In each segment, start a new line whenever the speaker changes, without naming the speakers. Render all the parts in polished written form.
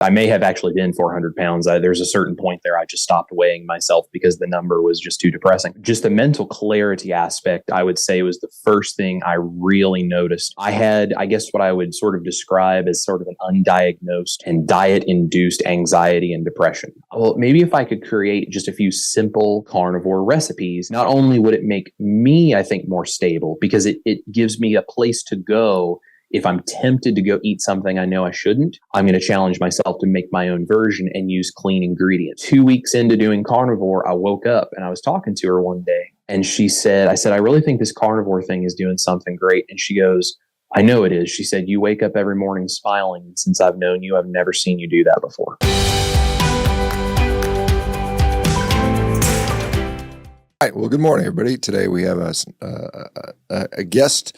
I may have actually been 400 pounds. There's a certain point there I just stopped weighing myself because the number was just too depressing. Just the mental clarity aspect, I would say, was the first thing I really noticed. I had, I guess, what I would sort of describe as sort of an undiagnosed and diet-induced anxiety and depression. Well, maybe if I could create just a few simple carnivore recipes, not only would it make me, I think, more stable, because it gives me a place to go. If I'm tempted to go eat something I know I shouldn't, I'm going to challenge myself to make my own version and use clean ingredients. 2 weeks into doing carnivore, I woke up and I was talking to her one day and she said, I really think this carnivore thing is doing something great. And she goes, I know it is. She said, you wake up every morning smiling. And since I've known you, I've never seen you do that before.
All right. Well, good morning, everybody. Today we have a guest,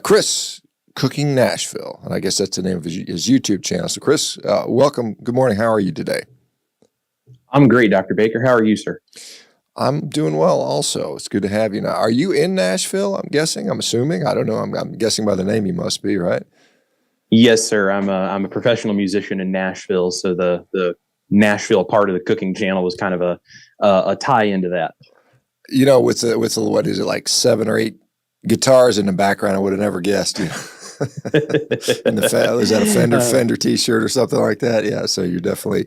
Chris, Cooking Nashville. And I guess that's the name of his YouTube channel. So Chris, welcome. Good morning. How are you today?
I'm great, Dr. Baker. How are you, sir?
I'm doing well also. It's good to have you now. Are you in Nashville? I'm guessing, I'm assuming. I don't know. I'm guessing by the name you must be, right?
Yes, sir. I'm a professional musician in Nashville. So the Nashville part of the cooking channel was kind of a tie into that.
You know, with what is it, like 7 or 8 guitars in the background, I would have never guessed. You know? And was that a Fender T-shirt or something like that? Yeah. So you definitely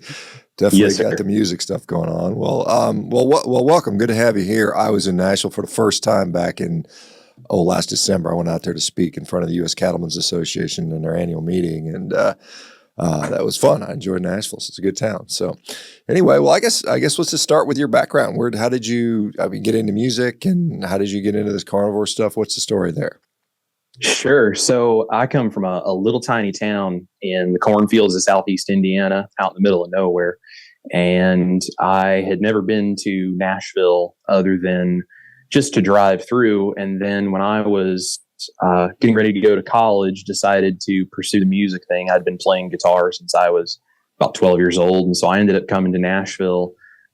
yes,
got the music stuff going on. Well, welcome. Good to have you here. I was in Nashville for the first time back in last December. I went out there to speak in front of the U.S. Cattlemen's Association in their annual meeting, and that was fun. I enjoyed Nashville. So it's a good town. So anyway, well, I guess let's just start with your background. How did you get into music, and how did you get into this carnivore stuff? What's the story there?
Sure. So I come from a little tiny town in the cornfields of Southeast Indiana, out in the middle of nowhere. And I had never been to Nashville other than just to drive through. And then when I was getting ready to go to college, decided to pursue the music thing. I'd been playing guitar since I was about 12 years old. And so I ended up coming to Nashville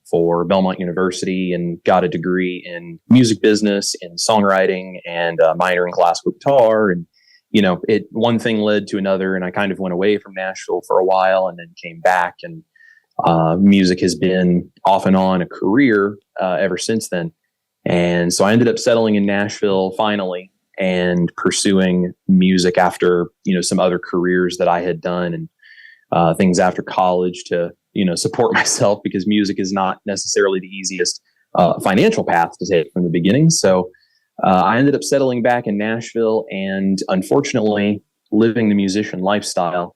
for Belmont University and got a degree in music business, in songwriting, and a minor in classical guitar. And, you know, one thing led to another, and I kind of went away from Nashville for a while and then came back. And music has been off and on a career ever since then. And so I ended up settling in Nashville finally and pursuing music after, some other careers that I had done and things after college to, support myself, because music is not necessarily the easiest financial path to take from the beginning. So I ended up settling back in Nashville and unfortunately living the musician lifestyle,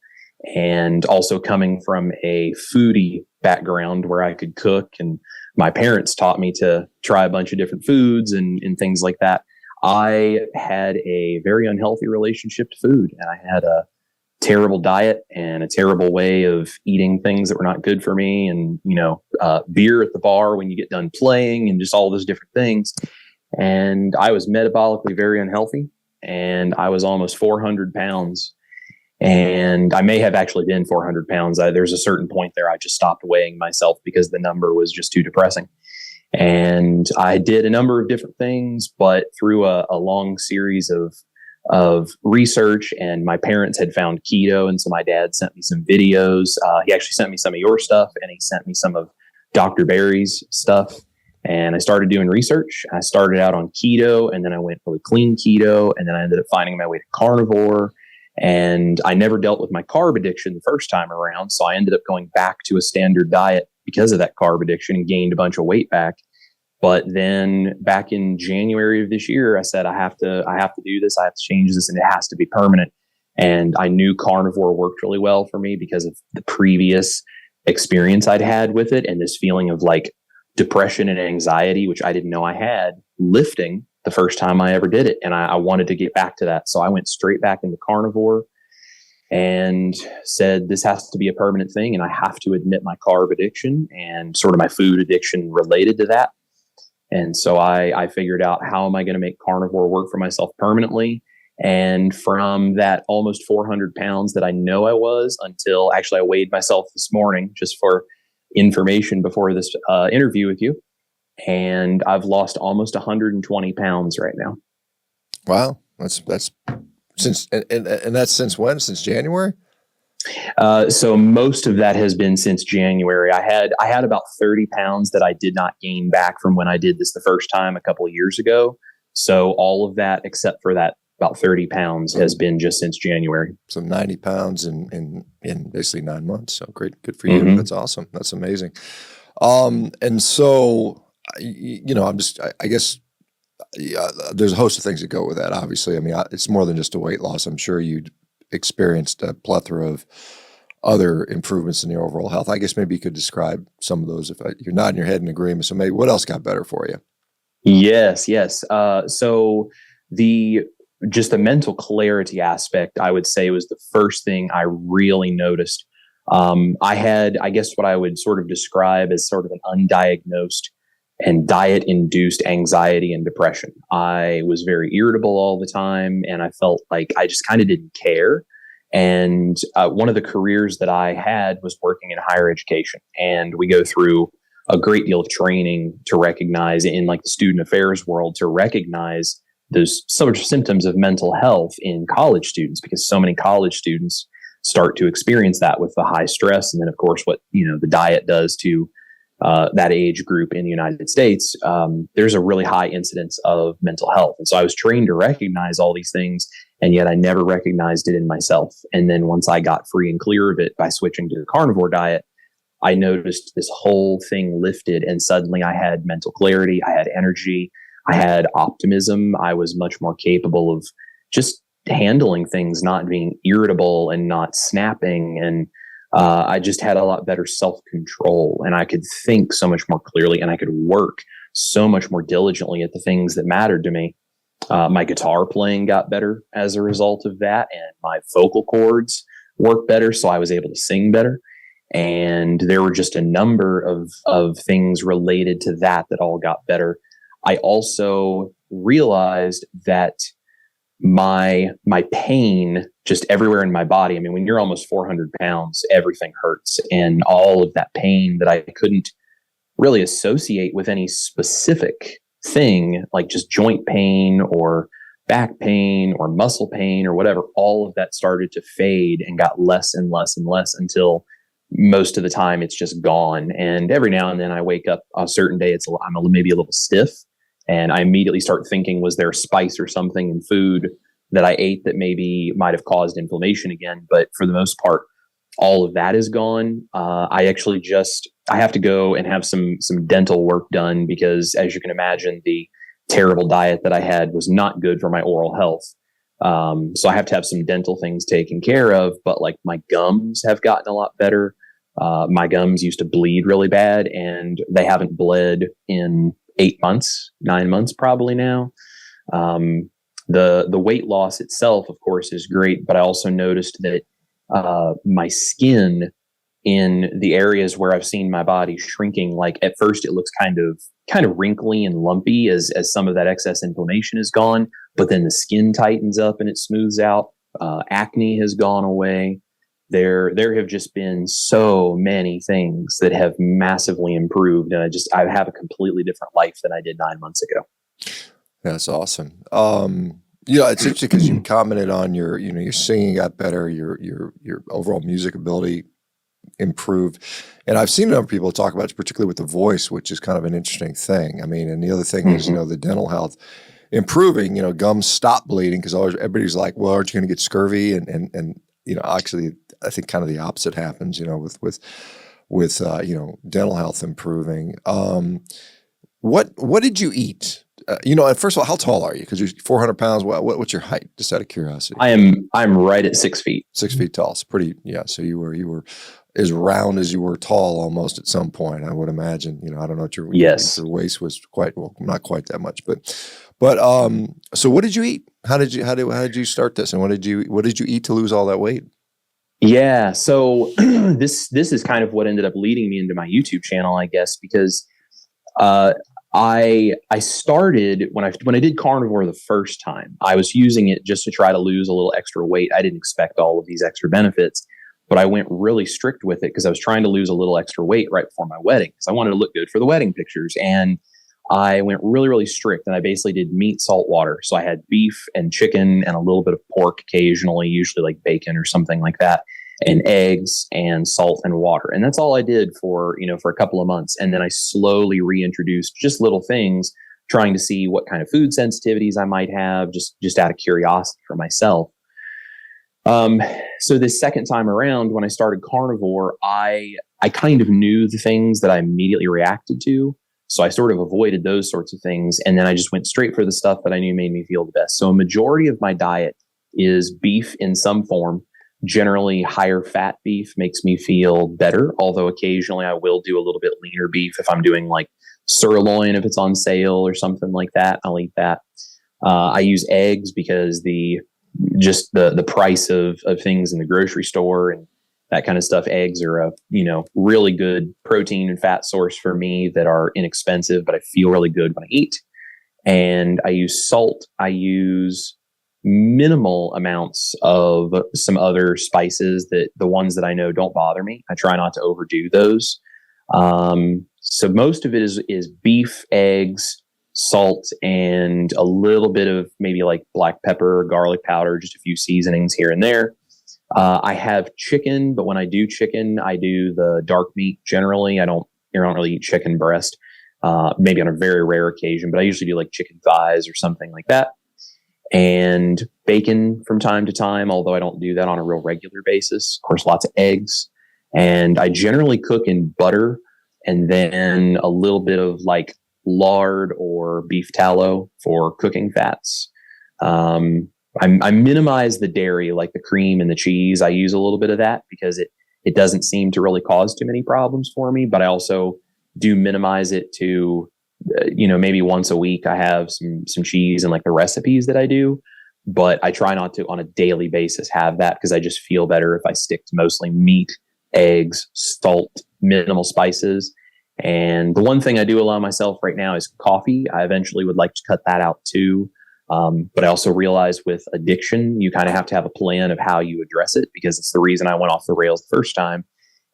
and also coming from a foodie background where I could cook, and my parents taught me to try a bunch of different foods and things like that. I had a very unhealthy relationship to food, and I had a terrible diet and a terrible way of eating things that were not good for me, and beer at the bar when you get done playing, and just all those different things. And I was metabolically very unhealthy, and I was almost 400 pounds. And I may have actually been 400 pounds. There's a certain point there I just stopped weighing myself because the number was just too depressing. And I did a number of different things, but through a long series of research, and my parents had found keto, and so my dad sent me some videos. He actually sent me some of your stuff, and he sent me some of Dr. Barry's stuff. And I started doing research. I started out on keto, and then I went really clean keto, and then I ended up finding my way to carnivore. And I never dealt with my carb addiction the first time around, so I ended up going back to a standard diet because of that carb addiction and gained a bunch of weight back. But then back in January of this year, I said, I have to do this. I have to change this, and it has to be permanent. And I knew carnivore worked really well for me because of the previous experience I'd had with it, and this feeling of like depression and anxiety, which I didn't know I had, lifting the first time I ever did it. And I wanted to get back to that. So I went straight back into carnivore and said, this has to be a permanent thing. And I have to admit my carb addiction and sort of my food addiction related to that. And so I figured out, how am I going to make carnivore work for myself permanently? And from that almost 400 pounds that I know I was, until actually I weighed myself this morning just for information before this interview with you. And I've lost almost 120 pounds right now.
Wow. That's since, and that's since when? Since January?
So most of that has been since January. I had about 30 pounds that I did not gain back from when I did this the first time a couple of years ago. So all of that, except for that about 30 pounds, has been just since January.
So 90 pounds in basically 9 months. So great, good for you.
Mm-hmm.
That's awesome. That's amazing. And so, I guess there's a host of things that go with that. Obviously, I mean, it's more than just a weight loss. I'm sure you'd experienced a plethora of other improvements in your overall health. I guess maybe you could describe some of those if you're nodding your head in agreement. So maybe what else got better for you?
Yes, yes. So the just the mental clarity aspect, I would say, was the first thing I really noticed. I had, I guess, what I would sort of describe as sort of an undiagnosed and diet-induced anxiety and depression. I was very irritable all the time, and I felt like I just kind of didn't care. And one of the careers that I had was working in higher education, and we go through a great deal of training to recognize in like the student affairs world to recognize those sort of symptoms of mental health in college students, because so many college students start to experience that with the high stress. And then of course, what, the diet does to that age group in the United States, there's a really high incidence of mental health. And so I was trained to recognize all these things, and yet I never recognized it in myself. And then once I got free and clear of it by switching to the carnivore diet, I noticed this whole thing lifted, and suddenly I had mental clarity, I had energy, I had optimism. I was much more capable of just handling things, not being irritable and not snapping. And I just had a lot better self-control, and I could think so much more clearly, and I could work so much more diligently at the things that mattered to me. My guitar playing got better as a result of that, and my vocal cords worked better, so I was able to sing better. And there were just a number of things related to that all got better. I also realized that my pain just everywhere in my body. I mean, when you're almost 400 pounds, everything hurts, and all of that pain that I couldn't really associate with any specific thing, like just joint pain or back pain or muscle pain or whatever, all of that started to fade and got less and less and less until most of the time it's just gone. And every now and then I wake up a certain day, maybe a little stiff, and I immediately start thinking, was there a spice or something in food that I ate that maybe might have caused inflammation again? But for the most part, all of that is gone. I have to go and have some dental work done, because as you can imagine, the terrible diet that I had was not good for my oral health. So I have to have some dental things taken care of, but like my gums have gotten a lot better. My gums used to bleed really bad, and they haven't bled in 8 months, 9 months probably now. The weight loss itself, of course, is great, but I also noticed that my skin in the areas where I've seen my body shrinking, like at first it looks kind of wrinkly and lumpy as some of that excess inflammation is gone, but then the skin tightens up and it smooths out. Acne has gone away. There have just been so many things that have massively improved, and I have a completely different life than I did 9 months ago.
That's awesome. It's interesting because you commented on your singing got better, your overall music ability improved. And I've seen a number of people talk about it, particularly with the voice, which is kind of an interesting thing. I mean, and the other thing is, the dental health improving, gums stop bleeding, because everybody's like, well, aren't you going to get scurvy? And actually, I think kind of the opposite happens, with dental health improving. What did you eat? First of all, how tall are you? Because you're 400 pounds. What's your height? Just out of curiosity.
I'm right at 6 feet.
6 feet tall. It's pretty. Yeah. So you were as round as you were tall almost at some point, I would imagine. I don't know what your waist was quite, well, not quite that much, but so what did you eat? How did you start this? And what did you eat to lose all that weight?
Yeah. So this is kind of what ended up leading me into my YouTube channel, I guess, because I started when I did carnivore the first time. I was using it just to try to lose a little extra weight. I didn't expect all of these extra benefits, but I went really strict with it because I was trying to lose a little extra weight right before my wedding, because I wanted to look good for the wedding pictures. And I went really, really strict, and I basically did meat, salt, water. So I had beef and chicken and a little bit of pork occasionally, usually like bacon or something like that. and eggs and salt and water. And that's all I did for, for a couple of months. And then I slowly reintroduced just little things, trying to see what kind of food sensitivities I might have, just out of curiosity for myself. So this second time around, when I started carnivore, I kind of knew the things that I immediately reacted to. So I sort of avoided those sorts of things. And then I just went straight for the stuff that I knew made me feel the best. So a majority of my diet is beef in some form. Generally, higher fat beef makes me feel better, although occasionally I will do a little bit leaner beef if I'm doing like sirloin, if it's on sale or something like that. I'll eat that. I use eggs because the price of things in the grocery store and that kind of stuff. Eggs are a really good protein and fat source for me that are inexpensive, but I feel really good when I eat. And I use salt. I use minimal amounts of some other spices, that the ones that I know don't bother me. I try not to overdo those. So most of it is beef, eggs, salt, and a little bit of maybe like black pepper, garlic powder, just a few seasonings here and there. I have chicken, but when I do chicken, I do the dark meat generally. I don't really eat chicken breast, maybe on a very rare occasion, but I usually do like chicken thighs or something like that. And bacon from time to time, although I don't do that on a real regular basis. Of course, lots of eggs. And I generally cook in butter and then a little bit of like lard or beef tallow for cooking fats. I minimize the dairy, like the cream and the cheese. I use a little bit of that because it doesn't seem to really cause too many problems for me, but I also do minimize it to maybe once a week I have some cheese and like the recipes that I do, but I try not to on a daily basis have that because I just feel better if I stick to mostly meat, eggs, salt, minimal spices. And the one thing I do allow myself right now is coffee. I eventually would like to cut that out too. But I also realize with addiction, you kind of have to have a plan of how you address it, because it's the reason I went off the rails the first time.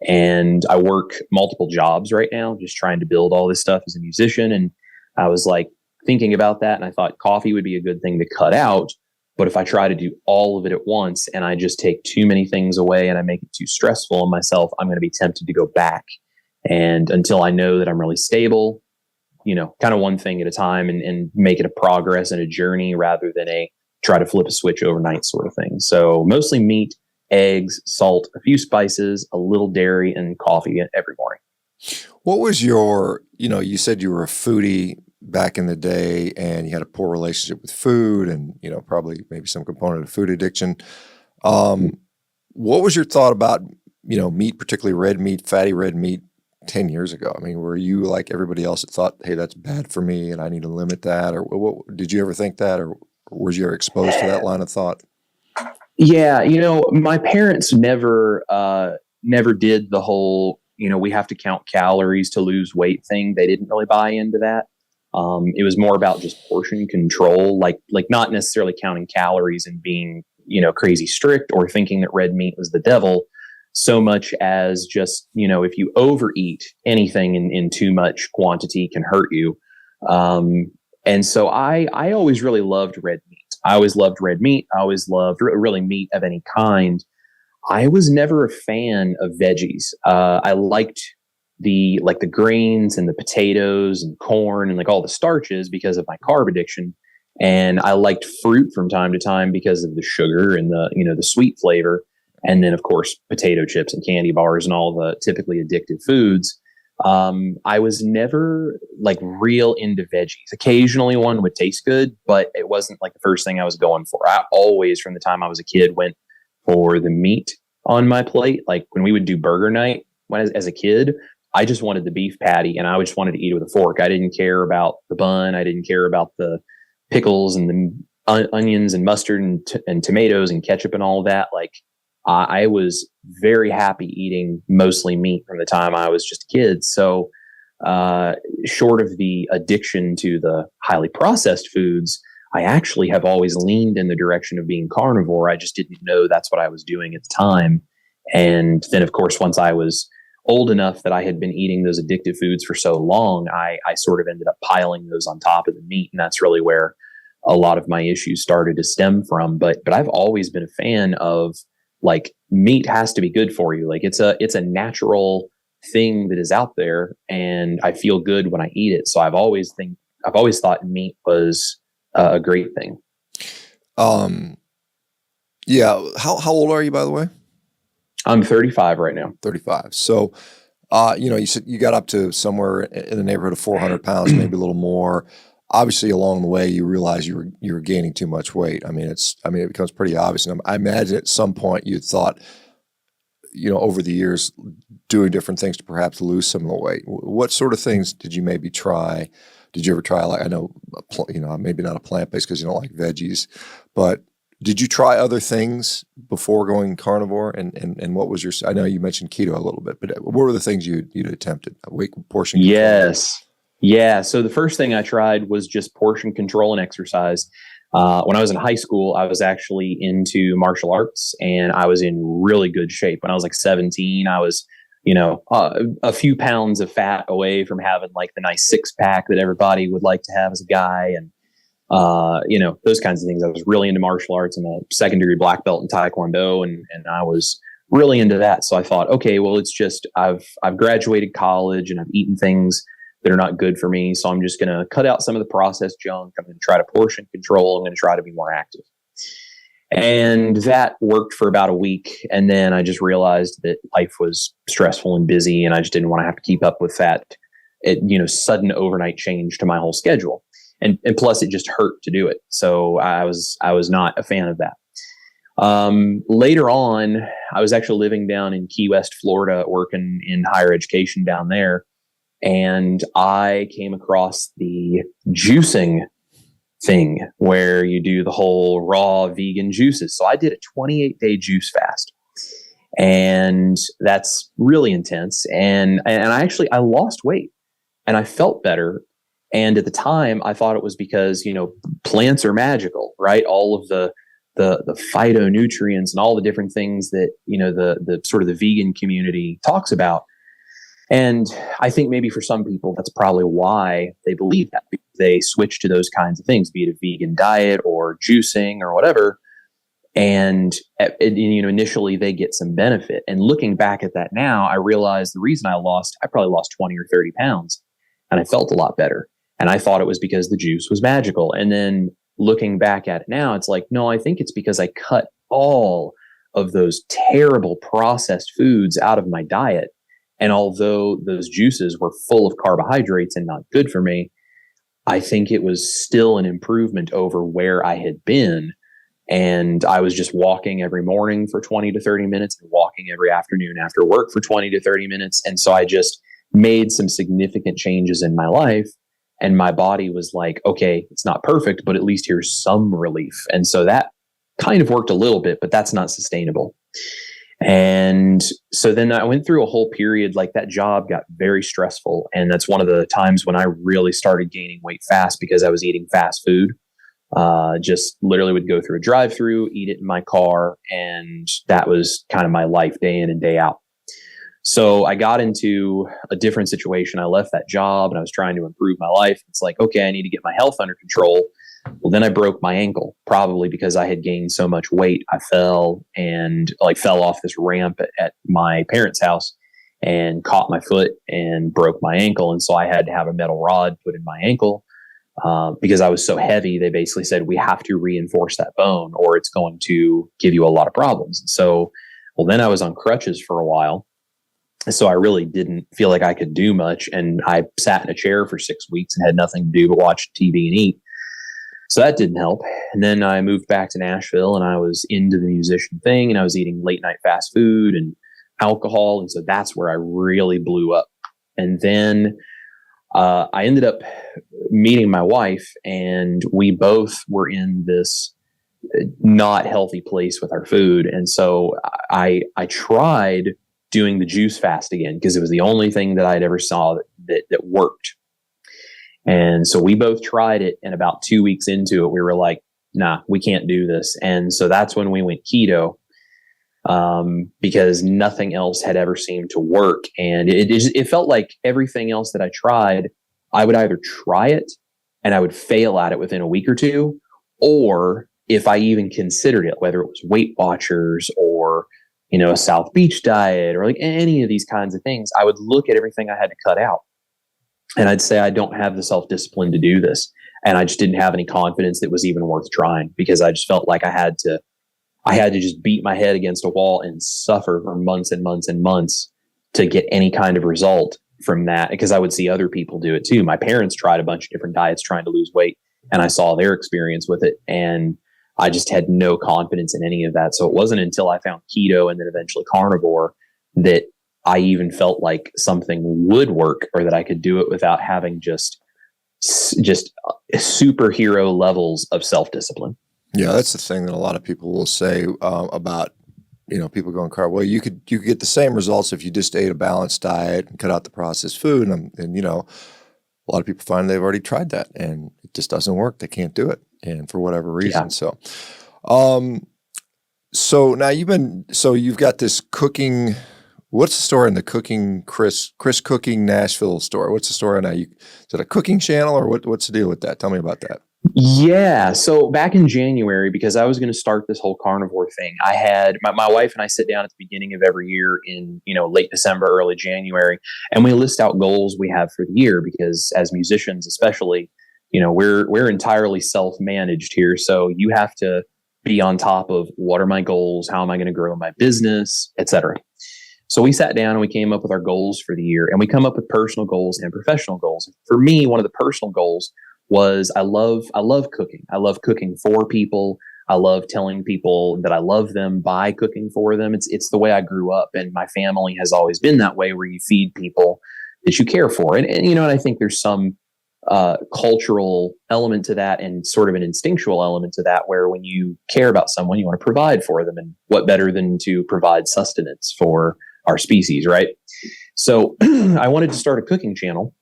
And I work multiple jobs right now, just trying to build all this stuff as a musician. And I was like thinking about that. And I thought coffee would be a good thing to cut out. But if I try to do all of it at once and I just take too many things away and I make it too stressful on myself, I'm going to be tempted to go back. And until I know that I'm really stable, kind of one thing at a time and make it a progress and a journey rather than a try to flip a switch overnight sort of thing. So mostly meat, eggs, salt, a few spices, a little dairy, and coffee every morning.
What was your, you said you were a foodie back in the day and you had a poor relationship with food and, probably maybe some component of food addiction. What was your thought about, meat, particularly red meat, fatty red meat 10 years ago? I mean, were you like everybody else that thought, hey, that's bad for me and I need to limit that? Or what, did you ever think that, or was you ever exposed to that line of thought?
Yeah, my parents never did the whole, we have to count calories to lose weight thing. They didn't really buy into that. It was more about just portion control, like not necessarily counting calories and being, crazy strict or thinking that red meat was the devil, so much as just, if you overeat anything in too much quantity can hurt you. And so I always really loved red meat. I always loved red meat. I always loved really meat of any kind. I was never a fan of veggies. I liked the grains and the potatoes and corn and like all the starches because of my carb addiction. And I liked fruit from time to time because of the sugar and the sweet flavor. And then of course, potato chips and candy bars and all the typically addictive foods. I was never like real into veggies. Occasionally one would taste good, but it wasn't like the first thing I was going for. I always, from the time I was a kid, went for the meat on my plate. Like when we would do burger night as a kid, I just wanted the beef patty and I just wanted to eat it with a fork. I didn't care about the bun. I didn't care about the pickles and the onions and mustard and tomatoes and ketchup and all of that. Like I was very happy eating mostly meat from the time I was just a kid. So short of the addiction to the highly processed foods, I actually have always leaned in the direction of being carnivore. I just didn't know that's what I was doing at the time. And then, of course, once I was old enough that I had been eating those addictive foods for so long, I sort of ended up piling those on top of the meat. And that's really where a lot of my issues started to stem from. But I've always been a fan of like meat has to be good for you. Like it's a natural thing that is out there, and I feel good when I eat it. So I've always thought meat was a great thing.
Yeah. How old are you, by the way?
I'm 35 right now.
35. So, you said you got up to somewhere in the neighborhood of 400 pounds, maybe a little more. Obviously, along the way, you realize you were gaining too much weight. I mean, it becomes pretty obvious. And I imagine at some point you thought, over the years, doing different things to perhaps lose some of the weight. What sort of things did you maybe try? Did you ever try, like, I know, maybe not a plant-based because you don't like veggies, but did you try other things before going carnivore? And what was I know you mentioned keto a little bit, but what were the things you'd attempted? Weight portion control?
Yes. Yeah. So the first thing I tried was just portion control and exercise. When I was in high school, I was actually into martial arts, and I was in really good shape. When I was like 17, I was, a few pounds of fat away from having like the nice six pack that everybody would like to have as a guy. And those kinds of things. I was really into martial arts. I'm a second-degree black belt in Taekwondo, and I was really into that. So I thought, okay, well, it's just I've graduated college and I've eaten things that are not good for me. So I'm just going to cut out some of the processed junk. I'm going to try to portion control. I'm going to try to be more active. And that worked for about a week. And then I just realized that life was stressful and busy, and I just didn't want to have to keep up with that, sudden overnight change to my whole schedule. And plus it just hurt to do it. So I was not a fan of that. Later on, I was actually living down in Key West, Florida, working in higher education down there. And I came across the juicing thing where you do the whole raw vegan juices. So I did a 28-day juice fast, and that's really intense. And I lost weight and I felt better. And at the time, I thought it was because, plants are magical, right? All of the phytonutrients and all the different things that, the sort of the vegan community talks about. And I think maybe for some people, that's probably why they believe that. They switch to those kinds of things, be it a vegan diet or juicing or whatever. And, initially they get some benefit. And looking back at that now, I realized the reason I probably lost 20 or 30 pounds, and I felt a lot better. And I thought it was because the juice was magical. And then looking back at it now, it's like, no, I think it's because I cut all of those terrible processed foods out of my diet. And although those juices were full of carbohydrates and not good for me, I think it was still an improvement over where I had been. And I was just walking every morning for 20 to 30 minutes and walking every afternoon after work for 20 to 30 minutes. And so I just made some significant changes in my life. And my body was like, okay, it's not perfect, but at least here's some relief. And so that kind of worked a little bit, but that's not sustainable. And so then I went through a whole period, like that job got very stressful. And that's one of the times when I really started gaining weight fast because I was eating fast food. Just literally would go through a drive-through, eat it in my car. And that was kind of my life day in and day out. So I got into a different situation. I left that job and I was trying to improve my life. It's like, okay, I need to get my health under control. Well, then I broke my ankle, probably because I had gained so much weight. I fell off this ramp at my parents' house and caught my foot and broke my ankle. And so I had to have a metal rod put in my ankle because I was so heavy. They basically said, we have to reinforce that bone or it's going to give you a lot of problems. So, then I was on crutches for a while. So I really didn't feel like I could do much. And I sat in a chair for 6 weeks and had nothing to do but watch TV and eat. So that didn't help. And then I moved back to Nashville and I was into the musician thing and I was eating late night fast food and alcohol. And so that's where I really blew up. And then I ended up meeting my wife, and we both were in this not healthy place with our food. And so I tried doing the juice fast again because it was the only thing that I'd ever saw that worked. And so we both tried it, and about 2 weeks into it, we were like, nah, we can't do this. And so that's when we went keto, because nothing else had ever seemed to work. And it felt like everything else that I tried, I would either try it and I would fail at it within a week or two, or if I even considered it, whether it was Weight Watchers or, a South Beach diet or like any of these kinds of things, I would look at everything I had to cut out. And I'd say, I don't have the self-discipline to do this. And I just didn't have any confidence that was even worth trying, because I just felt like I had to just beat my head against a wall and suffer for months and months and months to get any kind of result from that, because I would see other people do it too. My parents tried a bunch of different diets trying to lose weight, and I saw their experience with it. And I just had no confidence in any of that. So it wasn't until I found keto and then eventually carnivore that I even felt like something would work, or that I could do it without having just superhero levels of self-discipline.
Yeah, that's the thing that a lot of people will say about, people going carb. Well, you could get the same results if you just ate a balanced diet and cut out the processed food. And a lot of people find they've already tried that and it just doesn't work. They can't do it, and for whatever reason.
Yeah.
So now you've got this cooking. What's the story in the cooking, Chris Cooking Nashville store? What's the story now? Is it a cooking channel, or what's the deal with that? Tell me about that.
Yeah. So back in January, because I was going to start this whole carnivore thing, I had my wife and I sit down at the beginning of every year in, late December, early January, and we list out goals we have for the year, because as musicians, especially, we're entirely self-managed here. So you have to be on top of what are my goals? How am I going to grow my business, et cetera. So we sat down and we came up with our goals for the year, and we come up with personal goals and professional goals. For me, one of the personal goals was I love cooking. I love cooking for people. I love telling people that I love them by cooking for them. It's the way I grew up, and my family has always been that way, where you feed people that you care for. And I think there's some cultural element to that, and sort of an instinctual element to that, where when you care about someone, you want to provide for them. And what better than to provide sustenance for our species, right? So I wanted to start a cooking channel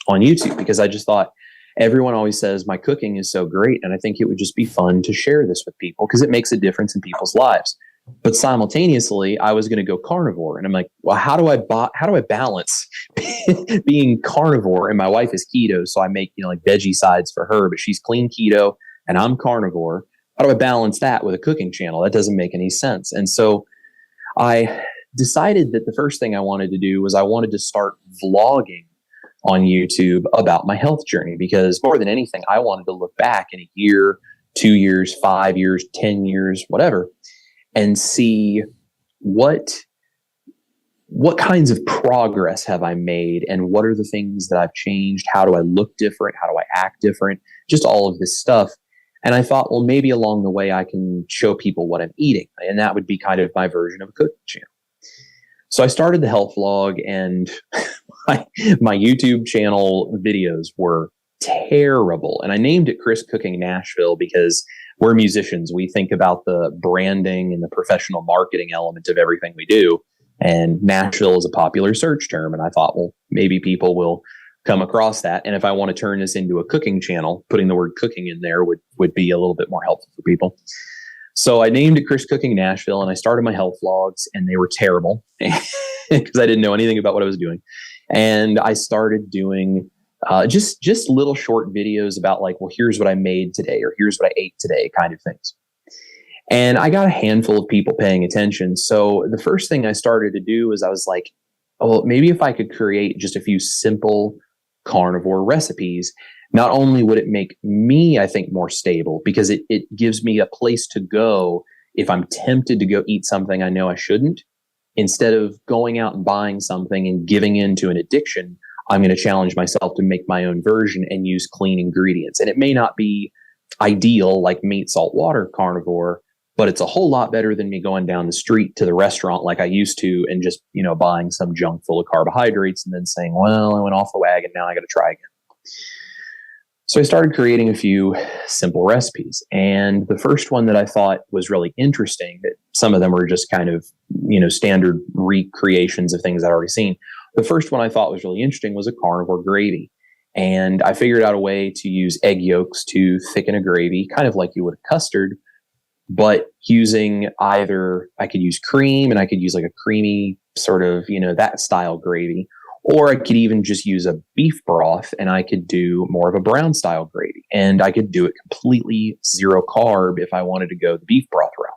on YouTube, because I just thought, everyone always says my cooking is so great, and I think it would just be fun to share this with people because it makes a difference in people's lives. But simultaneously, I was going to go carnivore, and I'm like, well, how do I balance being carnivore? And my wife is keto, so I make like veggie sides for her, but she's clean keto and I'm carnivore. How do I balance that with a cooking channel? That doesn't make any sense. And so I decided that the first thing I wanted to do was I wanted to start vlogging on YouTube about my health journey, because more than anything, I wanted to look back in a year, 2 years, 5 years, 10 years, whatever, and see what kinds of progress have I made, and what are the things that I've changed? How do I look different? How do I act different? Just all of this stuff. And I thought, well, maybe along the way I can show people what I'm eating, and that would be kind of my version of a cooking channel. So I started the health vlog, and my YouTube channel videos were terrible. And I named it Chris Cooking Nashville because we're musicians. We think about the branding and the professional marketing element of everything we do. And Nashville is a popular search term. And I thought, well, maybe people will come across that. And if I want to turn this into a cooking channel, putting the word cooking in there would be a little bit more helpful for people. So I named it Chris Cooking Nashville, and I started my health vlogs, and they were terrible because I didn't know anything about what I was doing. And I started doing just little short videos about like, well, here's what I made today, or here's what I ate today, kind of things. And I got a handful of people paying attention. So the first thing I started to do was I was like, oh, well, maybe if I could create just a few simple carnivore recipes, not only would it make me, I think, more stable, because it gives me a place to go if I'm tempted to go eat something I know I shouldn't. Instead of going out and buying something and giving into an addiction, I'm going to challenge myself to make my own version and use clean ingredients. And it may not be ideal like meat, salt, water carnivore, but it's a whole lot better than me going down the street to the restaurant like I used to and just, buying some junk full of carbohydrates and then saying, well, I went off the wagon, now I got to try again. So I started creating a few simple recipes. And the first one that I thought was really interesting, that some of them were just kind of, standard recreations of things I'd already seen. The first one I thought was really interesting was a carnivore gravy. And I figured out a way to use egg yolks to thicken a gravy, kind of like you would a custard, but using either, I could use cream, and I could use like a creamy sort of, that style gravy, Or I could even just use a beef broth and I could do more of a brown style gravy. And I could do it completely zero carb if I wanted to go the beef broth route.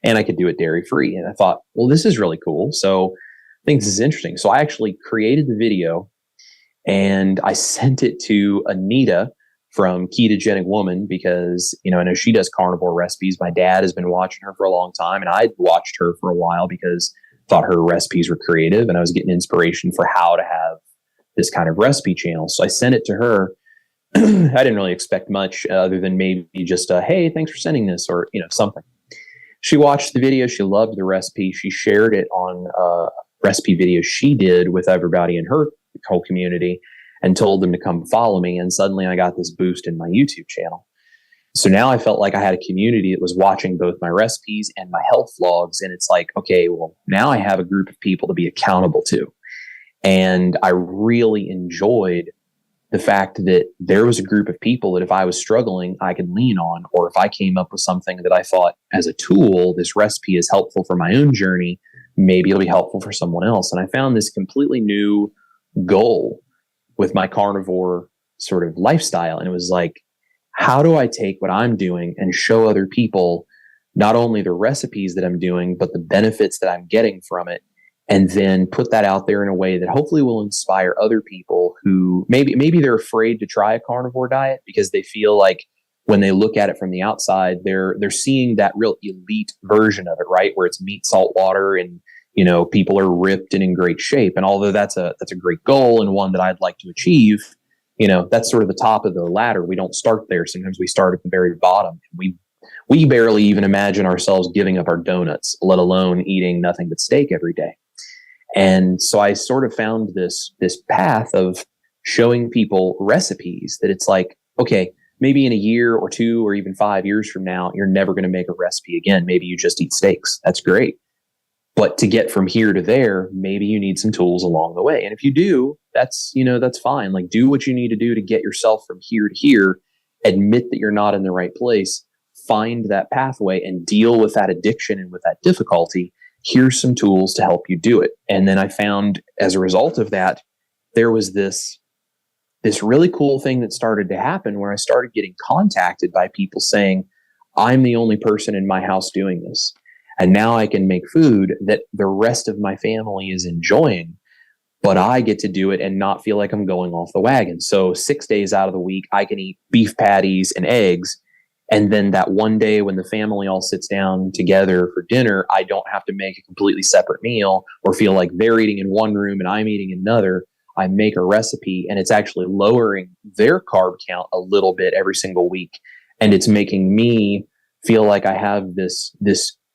And I could do it dairy free. And I thought, well, this is really cool. So I think this is interesting. So I actually created the video and I sent it to Anita from Ketogenic Woman because, I know she does carnivore recipes. My dad has been watching her for a long time, and I'd watched her for a while because I thought her recipes were creative and I was getting inspiration for how to have this kind of recipe channel. So I sent it to her. I didn't really expect much other than maybe just hey, thanks for sending this, or, something. She watched the video. She loved the recipe. She shared it on a recipe video she did with everybody in her whole community and told them to come follow me. And suddenly I got this boost in my YouTube channel. So now I felt like I had a community that was watching both my recipes and my health vlogs. And it's like, okay, well, now I have a group of people to be accountable to. And I really enjoyed the fact that there was a group of people that if I was struggling, I could lean on, or if I came up with something that I thought as a tool, this recipe is helpful for my own journey, maybe it'll be helpful for someone else. And I found this completely new goal with my carnivore sort of lifestyle. And it was like, how do I take what I'm doing and show other people not only the recipes that I'm doing, but the benefits that I'm getting from it, and then put that out there in a way that hopefully will inspire other people who maybe they're afraid to try a carnivore diet because they feel like when they look at it from the outside, they're seeing that real elite version of it, right? Where it's meat, salt, water, and people are ripped and in great shape. And although that's a great goal and one that I'd like to achieve, that's sort of the top of the ladder. We don't start there. Sometimes we start at the very bottom. We barely even imagine ourselves giving up our donuts, let alone eating nothing but steak every day. And so I sort of found this path of showing people recipes that it's like, okay, maybe in a year or 2 or even 5 years from now, you're never going to make a recipe again. Maybe you just eat steaks. That's great. But to get from here to there, maybe you need some tools along the way. And if you do, that's fine. Like, do what you need to do to get yourself from here to here. Admit that you're not in the right place. Find that pathway and deal with that addiction and with that difficulty. Here's some tools to help you do it. And then I found, as a result of that, there was this really cool thing that started to happen where I started getting contacted by people saying, I'm the only person in my house doing this. And now I can make food that the rest of my family is enjoying, but I get to do it and not feel like I'm going off the wagon. So 6 days out of the week, I can eat beef patties and eggs. And then that one day when the family all sits down together for dinner, I don't have to make a completely separate meal or feel like they're eating in one room and I'm eating in another. I make a recipe and it's actually lowering their carb count a little bit every single week. And it's making me feel like I have this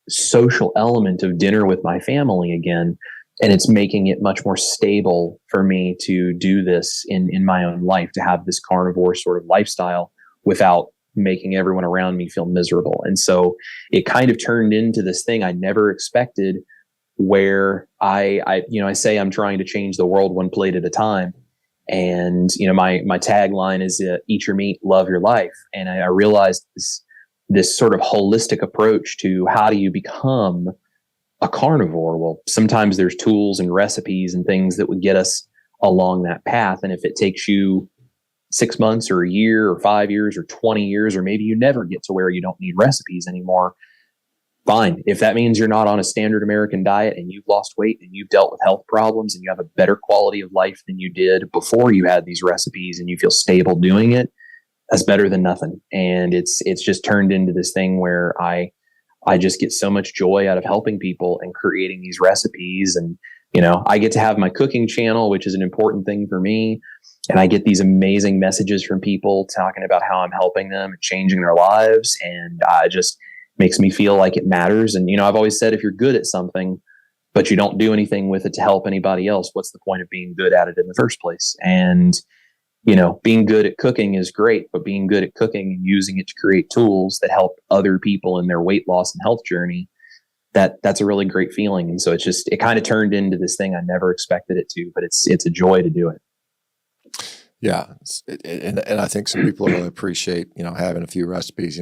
social element of dinner with my family again. And it's making it much more stable for me to do this in my own life, to have this carnivore sort of lifestyle without making everyone around me feel miserable. And so it kind of turned into this thing I never expected, where I say I'm trying to change the world one plate at a time. And, my tagline is eat your meat, love your life. And I realized this sort of holistic approach to how do you become a carnivore. Well, sometimes there's tools and recipes and things that would get us along that path. And if it takes you 6 months or a year or 5 years or 20 years, or maybe you never get to where you don't need recipes anymore, fine. If that means you're not on a standard American diet and you've lost weight and you've dealt with health problems and you have a better quality of life than you did before you had these recipes and you feel stable doing it, that's better than nothing. And it's just turned into this thing where I just get so much joy out of helping people and creating these recipes. And, I get to have my cooking channel, which is an important thing for me. And I get these amazing messages from people talking about how I'm helping them and changing their lives. And it just makes me feel like it matters. And, I've always said, if you're good at something, but you don't do anything with it to help anybody else, what's the point of being good at it in the first place? And, being good at cooking is great, but being good at cooking and using it to create tools that help other people in their weight loss and health journey, that's a really great feeling. And so it kind of turned into this thing I never expected it to, but it's a joy to do it.
Yeah. And I think some people really appreciate, having a few recipes.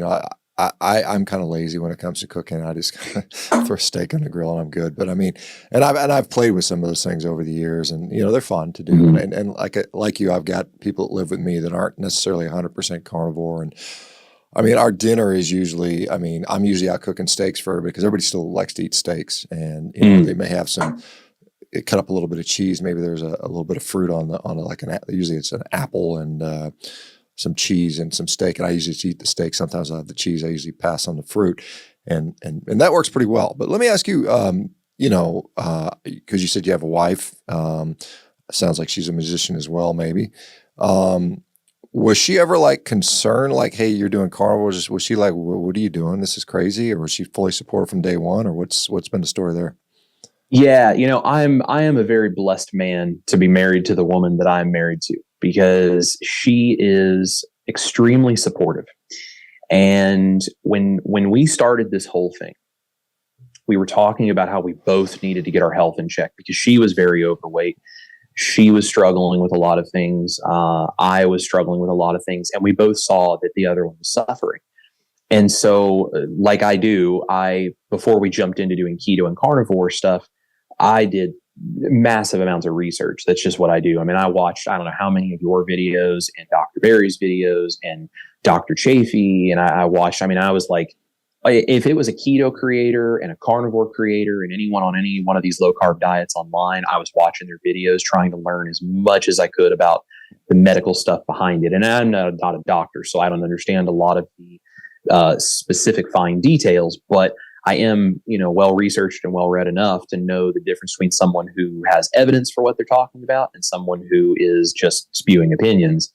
I'm kind of lazy when it comes to cooking. I just throw a steak on the grill and I'm good. But I mean, and I've played with some of those things over the years, and they're fun to do.
Mhm.
And like you, I've got people that live with me that aren't necessarily 100% carnivore. And I mean, our dinner is usually, I mean, I'm usually out cooking steaks for everybody because everybody still likes to eat steaks, and they may have some. Cut up a little bit of cheese. Maybe there's a little bit of fruit usually it's an apple and some cheese and some steak. And I usually just eat the steak. Sometimes I have the cheese. I usually pass on the fruit, and that works pretty well. But let me ask you, because you said you have a wife. Sounds like she's a musician as well, maybe. Was she ever like concerned, like, hey, you're doing carnivores? Was she like, what are you doing? This is crazy? Or was she fully supportive from day one? Or what's been the story there?
Yeah, I am a very blessed man to be married to the woman that I'm married to, because she is extremely supportive. And when we started this whole thing, we were talking about how we both needed to get our health in check, because she was very overweight. She was struggling with a lot of things. I was struggling with a lot of things, and we both saw that the other one was suffering. And so, like before we jumped into doing keto and carnivore stuff, I did massive amounts of research. That's just what I do. I mean, I watched, I don't know how many of your videos and Dr. Barry's videos and Dr. Chafee. And I watched, I mean, I was like, if it was a keto creator and a carnivore creator and anyone on any one of these low carb diets online, I was watching their videos, trying to learn as much as I could about the medical stuff behind it. And I'm not a doctor, so I don't understand a lot of the specific fine details, but I am, well researched and well read enough to know the difference between someone who has evidence for what they're talking about and someone who is just spewing opinions.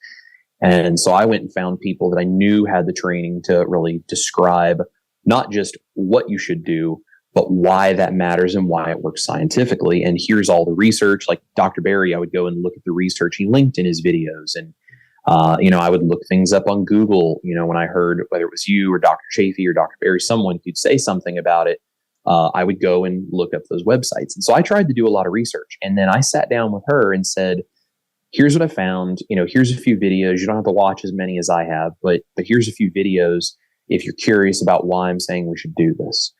And so I went and found people that I knew had the training to really describe not just what you should do, but why that matters and why it works scientifically. And here's all the research. Like Dr. Barry, I would go and look at the research he linked in his videos. And I would look things up on Google, when I heard whether it was you or Dr. Chafee or Dr. Barry, someone who'd say something about it, I would go and look up those websites. And so I tried to do a lot of research. And then I sat down with her and said, here's what I found. Here's a few videos. You don't have to watch as many as I have, but here's a few videos if you're curious about why I'm saying we should do this.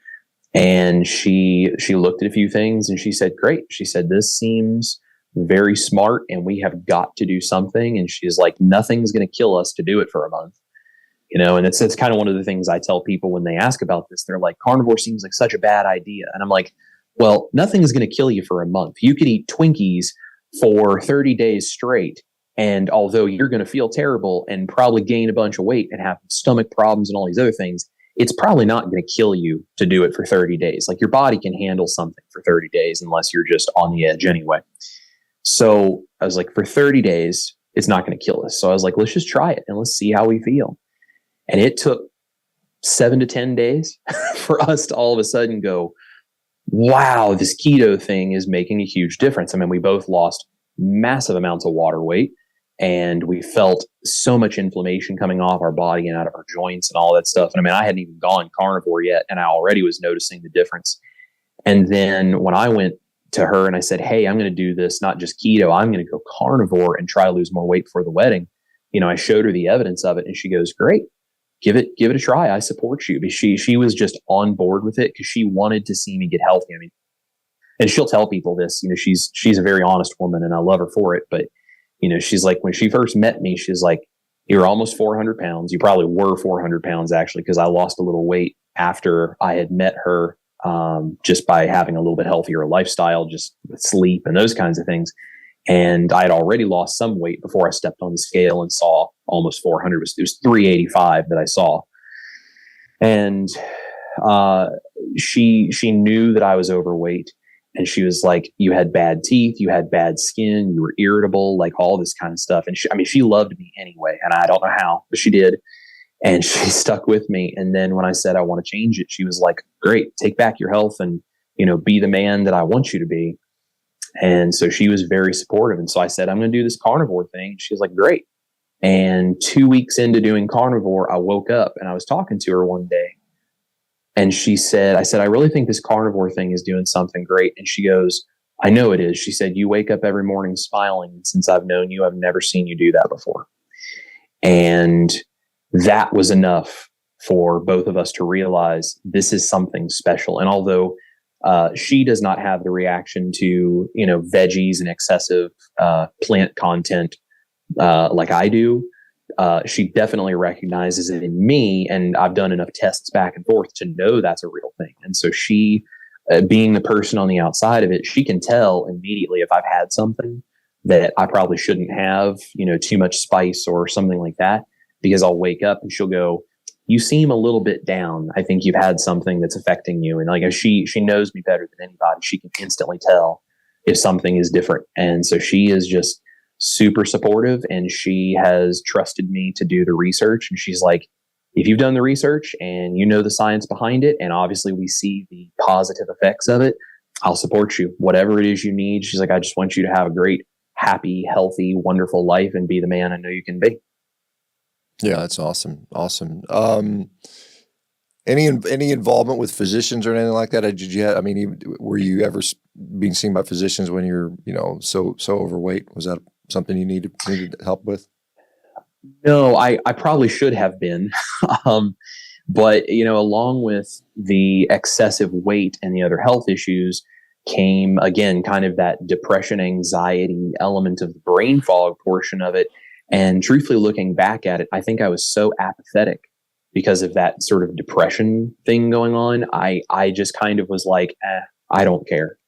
And she looked at a few things and she said, great. She said, this seems very smart and we have got to do something. And she's like, nothing's going to kill us to do it for a month. And it's kind of one of the things I tell people when they ask about this. They're like, carnivore seems like such a bad idea. And I'm like, well, nothing is going to kill you for a month. You could eat Twinkies for 30 days straight. And although you're going to feel terrible and probably gain a bunch of weight and have stomach problems and all these other things, it's probably not going to kill you to do it for 30 days. Like your body can handle something for 30 days unless you're just on the edge anyway. So I was like, for 30 days, it's not going to kill us. So I was like, let's just try it and let's see how we feel. And it took 7 to 10 days for us to all of a sudden go, wow, this keto thing is making a huge difference. I mean, we both lost massive amounts of water weight and we felt so much inflammation coming off our body and out of our joints and all that stuff. And I mean, I hadn't even gone carnivore yet and I already was noticing the difference. And then when I went to her and I said, hey, I'm going to do this, not just keto, I'm going to go carnivore and try to lose more weight before the wedding. I showed her the evidence of it and she goes, great, give it a try. I support you. But she was just on board with it because she wanted to see me get healthy. I mean, and she'll tell people this, she's a very honest woman and I love her for it. But, she's like, when she first met me, she's like, you're almost 400 pounds. You probably were 400 pounds actually, because I lost a little weight after I had met her. Just by having a little bit healthier lifestyle, just with sleep and those kinds of things. And I had already lost some weight before I stepped on the scale and saw almost 400. It was 385 that I saw. And she knew that I was overweight. And she was like, you had bad teeth, you had bad skin, you were irritable, like all this kind of stuff. And she loved me anyway. And I don't know how, but she did. And she stuck with me. And then when I said I want to change it, she was like, great, take back your health and, be the man that I want you to be. And so she was very supportive. And so I said, I'm going to do this carnivore thing. She was like, great. And 2 weeks into doing carnivore, I woke up and I was talking to her one day. And I said, I really think this carnivore thing is doing something great. And she goes, I know it is. She said, you wake up every morning smiling. And since I've known you, I've never seen you do that before. And that was enough for both of us to realize this is something special. And although she does not have the reaction to, veggies and excessive plant content like I do, she definitely recognizes it in me. And I've done enough tests back and forth to know that's a real thing. And so she, being the person on the outside of it, she can tell immediately if I've had something that I probably shouldn't have, too much spice or something like that, because I'll wake up and she'll go, "You seem a little bit down. I think you've had something that's affecting you." And like, she knows me better than anybody. She can instantly tell if something is different. And so she is just super supportive, and she has trusted me to do the research. And she's like, "If you've done the research and you know the science behind it, and obviously we see the positive effects of it, I'll support you. Whatever it is you need." She's like, "I just want you to have a great, happy, healthy, wonderful life and be the man I know you can be."
Yeah, that's awesome. Awesome. Any involvement with physicians or anything like that? Did you have, were you ever being seen by physicians when you're, so overweight? Was that something you needed help with?
No, I probably should have been. But, along with the excessive weight and the other health issues came, again, kind of that depression, anxiety element of the brain fog portion of it. And truthfully, looking back at it, I think I was so apathetic because of that sort of depression thing going on. I just kind of was like, I don't care.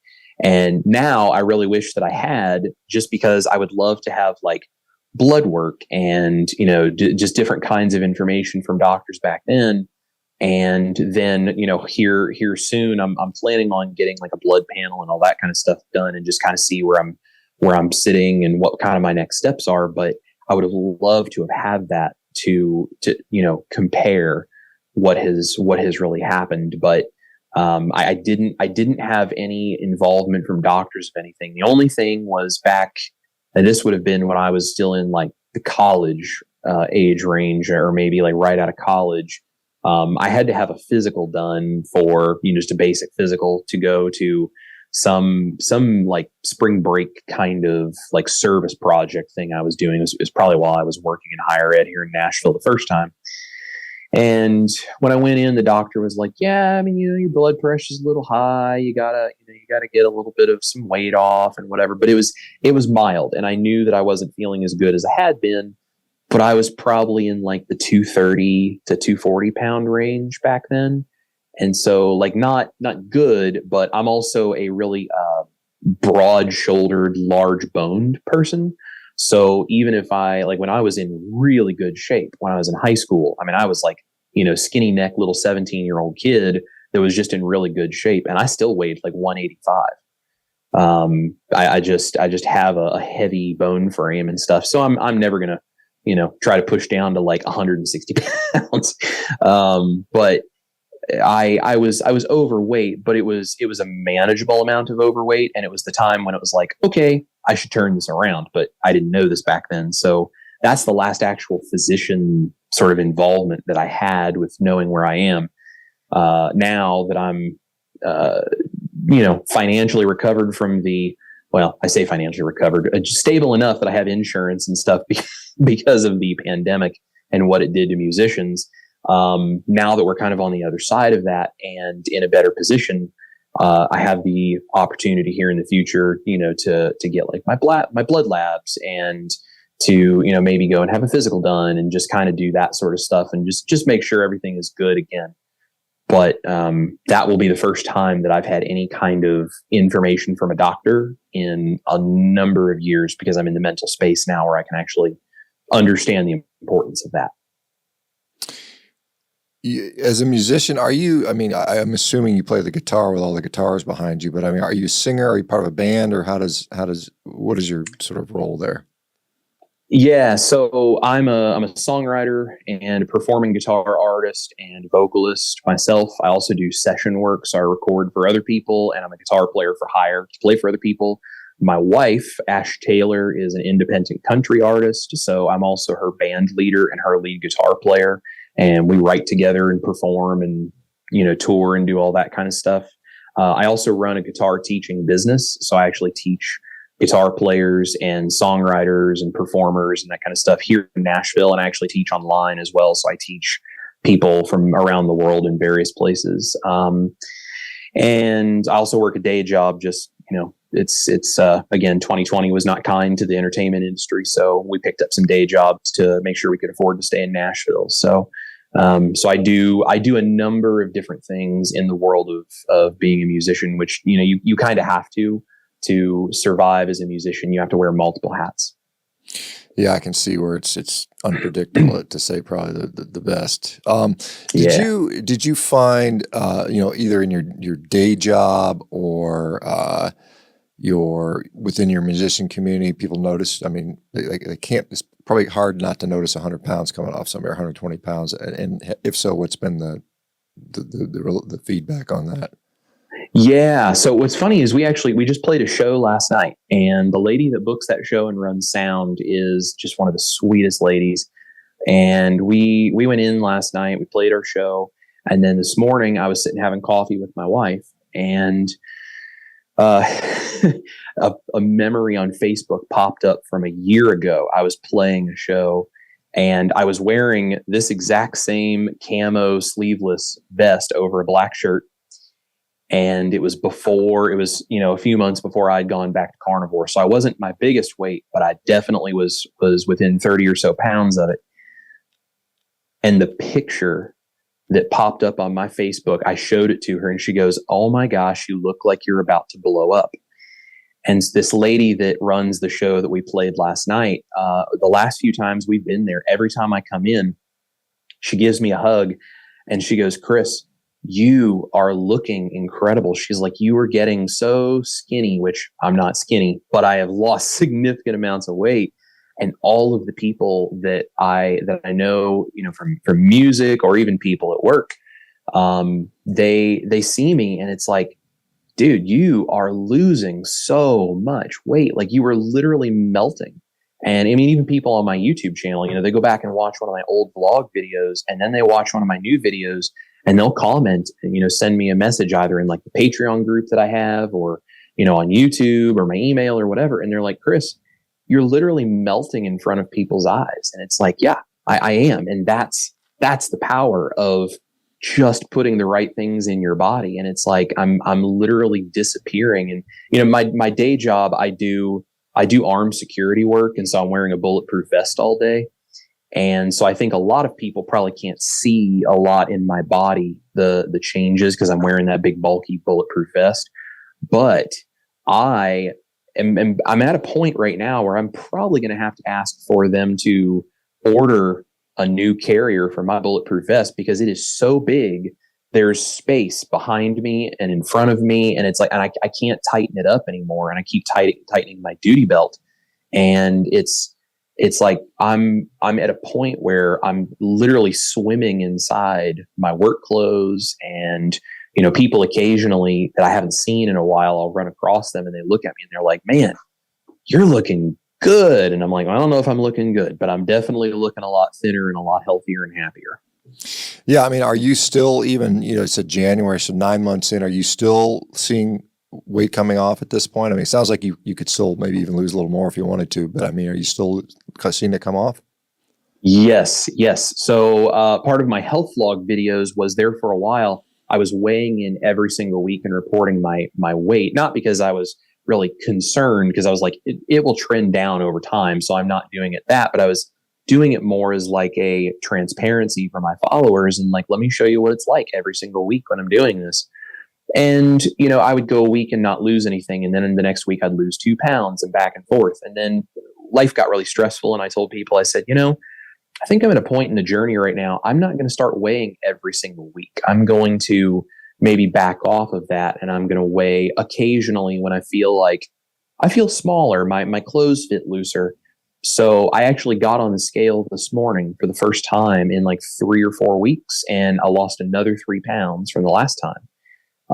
And now I really wish that I had, just because I would love to have like blood work and, just different kinds of information from doctors back then. And then, here soon, I'm planning on getting like a blood panel and all that kind of stuff done, and just kind of see where I'm sitting and what kind of my next steps are. But I would have loved to have had that to compare what has really happened. But I didn't have any involvement from doctors of anything. The only thing was back, and this would have been when I was still in like the college age range, or maybe like right out of college. I had to have a physical done for, just a basic physical, to go to some like spring break kind of like service project thing I was doing. It was probably while I was working in higher ed here in Nashville the first time. And when I went in, the doctor was like, "Yeah, your blood pressure is a little high. You gotta get a little bit of some weight off and whatever." But it was mild, and I knew that I wasn't feeling as good as I had been. But I was probably in like the 230 to 240 pound range back then. And so like not good, but I'm also a really broad shouldered, large boned person. So even if when I was in really good shape, when I was in high school, I was like, skinny neck, little 17-year-old kid that was just in really good shape. And I still weighed like 185. I just have a heavy bone frame and stuff. So I'm never going to, try to push down to like 160 pounds. But I was overweight, but it was a manageable amount of overweight. And it was the time when it was like, okay, I should turn this around, but I didn't know this back then. So that's the last actual physician sort of involvement that I had with knowing where I am. Now that I'm, financially recovered from I say financially recovered, stable enough that I have insurance and stuff because of the pandemic and what it did to musicians. Now that we're kind of on the other side of that and in a better position, I have the opportunity here in the future, to get like my blood labs, and to, maybe go and have a physical done and just kind of do that sort of stuff, and just make sure everything is good again. But that will be the first time that I've had any kind of information from a doctor in a number of years, because I'm in the mental space now where I can actually understand the importance of that.
As a musician, are you, I'm assuming you play the guitar with all the guitars behind you, but are you a singer? Are you part of a band, or what is your sort of role there?
Yeah, so I'm a songwriter and a performing guitar artist and vocalist myself. I also do session work, so I record for other people, and I'm a guitar player for hire to play for other people. My wife, Ash Taylor, is an independent country artist, so I'm also her band leader and her lead guitar player, and we write together and perform and tour and do all that kind of stuff. I also run a guitar teaching business, so I actually teach guitar players and songwriters and performers and that kind of stuff here in Nashville. And I actually teach online as well. So I teach people from around the world in various places. And I also work a day job. Just, it's again, 2020 was not kind to the entertainment industry. So we picked up some day jobs to make sure we could afford to stay in Nashville. So I do a number of different things in the world of being a musician, which, you kind of have to survive as a musician. You have to wear multiple hats.
Yeah, I can see where it's unpredictable to say probably the best. Did you find either in your day job or within your musician community, people notice? I mean, they can't. It's probably hard not to notice 100 pounds coming off somebody, or 120 pounds. And if so, what's been the feedback on that?
Yeah. So what's funny is we just played a show last night, and the lady that books that show and runs sound is just one of the sweetest ladies. And we went in last night, we played our show. And then this morning I was sitting having coffee with my wife, and a memory on Facebook popped up from a year ago. I was playing a show and I was wearing this exact same camo sleeveless vest over a black shirt. And it was a few months before I'd gone back to Carnivore. So I wasn't my biggest weight, but I definitely was within 30 or so pounds of it. And the picture that popped up on my Facebook, I showed it to her and she goes, "Oh my gosh, you look like you're about to blow up." And this lady that runs the show that we played last night, the last few times we've been there, every time I come in, she gives me a hug and she goes, "Chris, you are looking incredible." She's like, "You are getting so skinny," which I'm not skinny, but I have lost significant amounts of weight. And all of the people that I know, from music or even people at work, they see me and it's like, "Dude, you are losing so much weight. Like, you are literally melting." And I mean, even people on my YouTube channel, they go back and watch one of my old vlog videos and then they watch one of my new videos and they'll comment and, send me a message either in like the Patreon group that I have or, on YouTube or my email or whatever. And they're like, "Chris, you're literally melting in front of people's eyes." And it's like, yeah, I am. And that's the power of just putting the right things in your body. And it's like, I'm literally disappearing. And, my day job, I do armed security work. And so I'm wearing a bulletproof vest all day. And so I think a lot of people probably can't see a lot in my body, the changes, because I'm wearing that big bulky bulletproof vest. But I'm at a point right now where I'm probably going to have to ask for them to order a new carrier for my bulletproof vest because it is so big. There's space behind me and in front of me. And it's like, and I can't tighten it up anymore. And I keep tightening my duty belt. And it's like, I'm at a point where I'm literally swimming inside my work clothes. And people occasionally that I haven't seen in a while, I'll run across them and they look at me and they're like, "Man, you're looking good." And I'm like, "I don't know if I'm looking good, but I'm definitely looking a lot thinner and a lot healthier and happier."
Yeah. I mean, are you still even, it's a January, so 9 months in, are you still seeing weight coming off at this point? I mean, it sounds like you could still maybe even lose a little more if you wanted to, but I mean, are you still seeing it come off?
Yes. So part of my health vlog videos was there for a while. I was weighing in every single week and reporting my weight, not because I was really concerned, because I was like, it will trend down over time. So I'm not doing it but I was doing it more as like a transparency for my followers. And like, let me show you what it's like every single week when I'm doing this. And, I would go a week and not lose anything. And then in the next week, I'd lose 2 pounds and back and forth. And then life got really stressful. And I told people, I said, I think I'm at a point in the journey right now. I'm not going to start weighing every single week. I'm going to maybe back off of that. And I'm going to weigh occasionally when I feel smaller. My clothes fit looser. So I actually got on the scale this morning for the first time in like 3 or 4 weeks. And I lost another 3 pounds from the last time.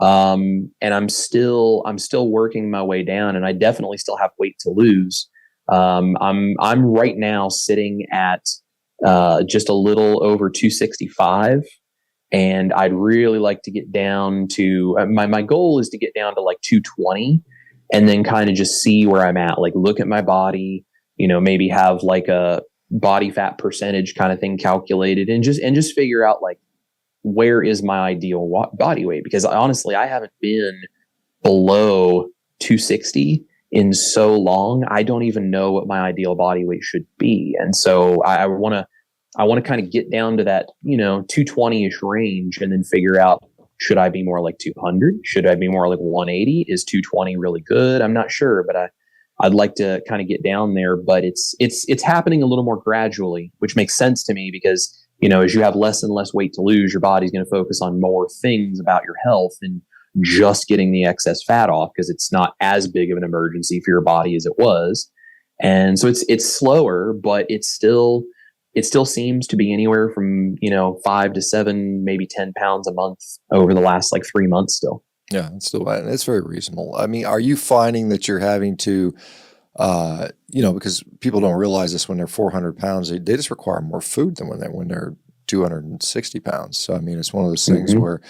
And I'm still working my way down, and I definitely still have weight to lose. I'm right now sitting at just a little over 265, and I'd really like to get down to my goal is to get down to like 220, and then kind of just see where I'm at. Like, look at my body, maybe have like a body fat percentage kind of thing calculated, and just figure out like where is my ideal body weight? Because honestly, I haven't been below 260 in so long. I don't even know what my ideal body weight should be. And so I want to kind of get down to that, 220-ish range and then figure out, should I be more like 200? Should I be more like 180? Is 220 really good? I'm not sure, but I'd like to kind of get down there, but it's happening a little more gradually, which makes sense to me because, as you have less and less weight to lose, your body's going to focus on more things about your health and just getting the excess fat off because it's not as big of an emergency for your body as it was. And so it's slower, but it still seems to be anywhere from, 5 to 7, maybe 10 pounds a month over the last like 3 months still.
Yeah, it's very reasonable. I mean, are you finding that you're having to, because people don't realize this when they're 400 pounds, they just require more food than when they're 260 pounds. So, I mean, it's one of those things where,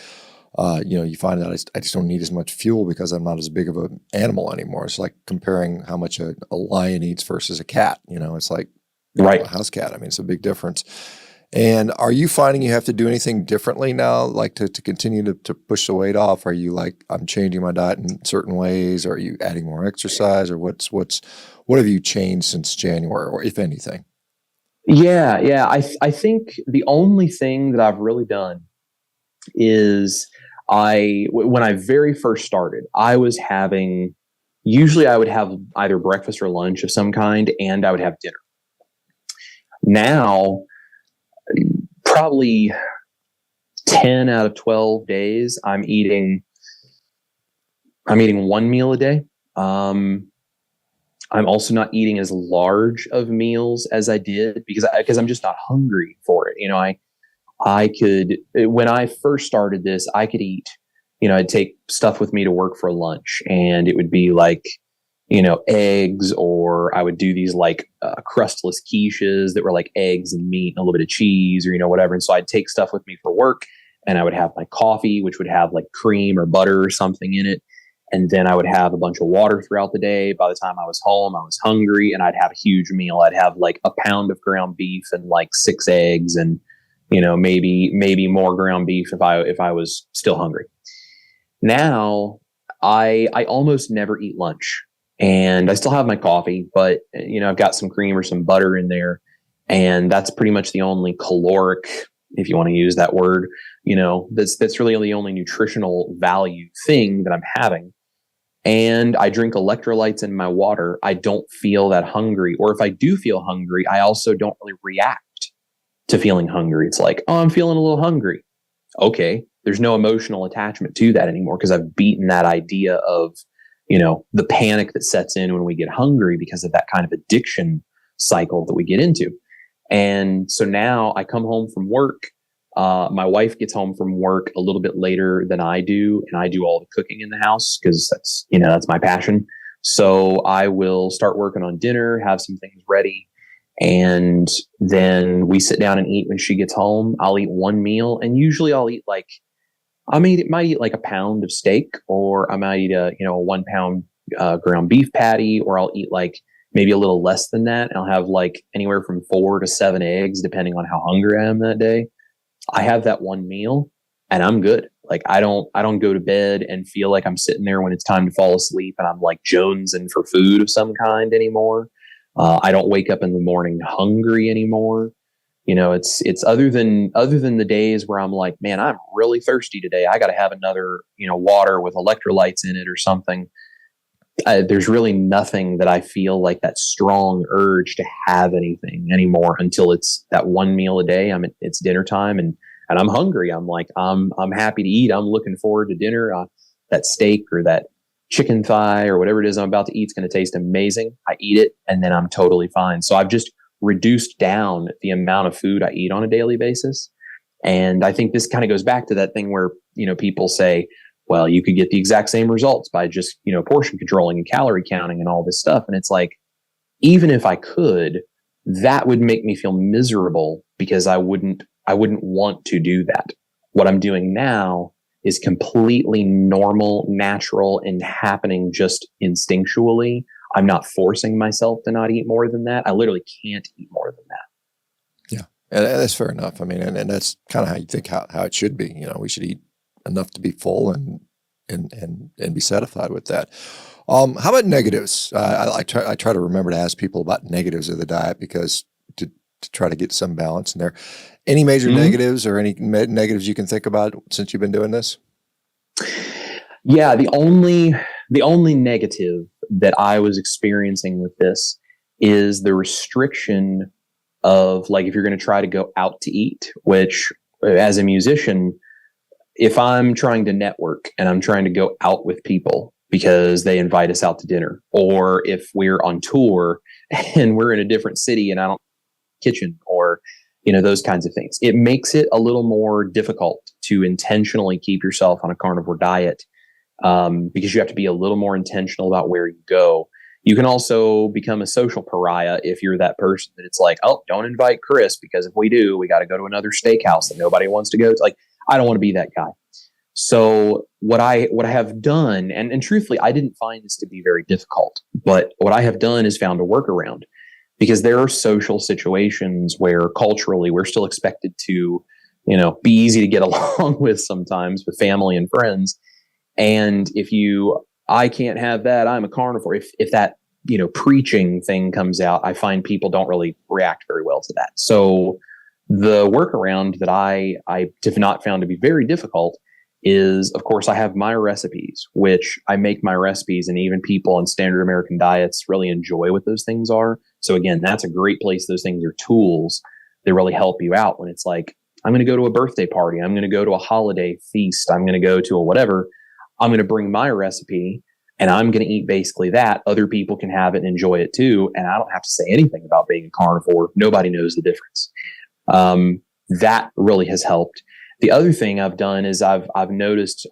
you find that I just don't need as much fuel because I'm not as big of an animal anymore. It's like comparing how much a lion eats versus a cat. It's like a house cat. I mean, it's a big difference. And are you finding you have to do anything differently now, like to continue to push the weight off? Are you like, I'm changing my diet in certain ways? Are you adding more exercise, or what have you changed since January, or if anything?
Yeah. I think the only thing that I've really done is when I very first started, usually I would have either breakfast or lunch of some kind, and I would have dinner. Now, probably 10 out of 12 days, I'm eating one meal a day. I'm also not eating as large of meals as I did because I'm just not hungry for it. I could, when I first started this, I could eat, I'd take stuff with me to work for lunch, and it would be like, eggs, or I would do these like crustless quiches that were like eggs and meat and a little bit of cheese, or, whatever. And so I'd take stuff with me for work, and I would have my coffee, which would have like cream or butter or something in it. And then I would have a bunch of water throughout the day. By the time I was home, I was hungry, and I'd have a huge meal. I'd have like a pound of ground beef and like 6 eggs and, maybe more ground beef if I was still hungry. Now I almost never eat lunch. And I still have my coffee, but I've got some cream or some butter in there, and that's pretty much the only caloric, if you want to use that word, that's really the only nutritional value thing that I'm having. And I drink electrolytes in my water. I don't feel that hungry, or if I do feel hungry, I also don't really react to feeling hungry. It's like, oh, I'm feeling a little hungry. Okay, there's no emotional attachment to that anymore because I've beaten that idea of the panic that sets in when we get hungry because of that kind of addiction cycle that we get into. And so now I come home from work. My wife gets home from work a little bit later than I do, and I do all the cooking in the house because that's my passion. So I will start working on dinner, have some things ready, and then we sit down and eat when she gets home. I'll eat one meal, and usually I'll eat like, might eat like a pound of steak, or I might eat a 1 pound ground beef patty, or I'll eat like maybe a little less than that. And I'll have like anywhere from 4 to 7 eggs, depending on how hungry I am that day. I have that one meal and I'm good. Like I don't go to bed and feel like I'm sitting there when it's time to fall asleep and I'm like jonesing for food of some kind anymore. I don't wake up in the morning hungry anymore. It's other than the days where I'm like, man, I'm really thirsty today. I got to have another, water with electrolytes in it or something. There's really nothing that I feel like that strong urge to have anything anymore until it's that one meal a day. It's dinner time and I'm hungry. I'm like, I'm happy to eat. I'm looking forward to dinner. That steak or that chicken thigh or whatever it is I'm about to eat is going to taste amazing. I eat it and then I'm totally fine. So I've just reduced down the amount of food I eat on a daily basis. And I think this kind of goes back to that thing where, people say, well, you could get the exact same results by just, portion controlling and calorie counting and all this stuff. And it's like, even if I could, that would make me feel miserable because I wouldn't want to do that. What I'm doing now is completely normal, natural, and happening just instinctually. I'm not forcing myself to not eat more than that. I literally can't eat more than that.
Yeah. And that's fair enough. I mean, and that's kind of how you think how it should be. You know, we should eat enough to be full and be satisfied with that. How about negatives? I try to remember to ask people about negatives of the diet because to try to get some balance in there. Any major negatives or any negatives you can think about since you've been doing this?
Yeah, the only negative that I was experiencing with this is the restriction of, like, if you're going to try to go out to eat, which as a musician, if I'm trying to network and I'm trying to go out with people because they invite us out to dinner, or if we're on tour and we're in a different city and I don't kitchen, or those kinds of things, it makes it a little more difficult to intentionally keep yourself on a carnivore diet, because you have to be a little more intentional about where you go. You can also become a social pariah if you're that person that it's like, oh, don't invite Chris, because if we do, we got to go to another steakhouse that nobody wants to go to. Like, I don't want to be that guy. So what I have done, and truthfully, I didn't find this to be very difficult, but what I have done is found a workaround, because there are social situations where culturally we're still expected to, be easy to get along with sometimes with family and friends. And I can't have that, I'm a carnivore. If that, preaching thing comes out, I find people don't really react very well to that. So the workaround that I have not found to be very difficult is, of course, I have my recipes, which I make my recipes, and even people on standard American diets really enjoy what those things are. So again, that's a great place. Those things are tools that really help you out when it's like, I'm going to go to a birthday party, I'm going to go to a holiday feast, I'm going to go to a whatever. I'm going to bring my recipe and I'm going to eat basically that. Other people can have it and enjoy it too. And I don't have to say anything about being a carnivore. Nobody knows the difference. That really has helped. The other thing I've done is I've noticed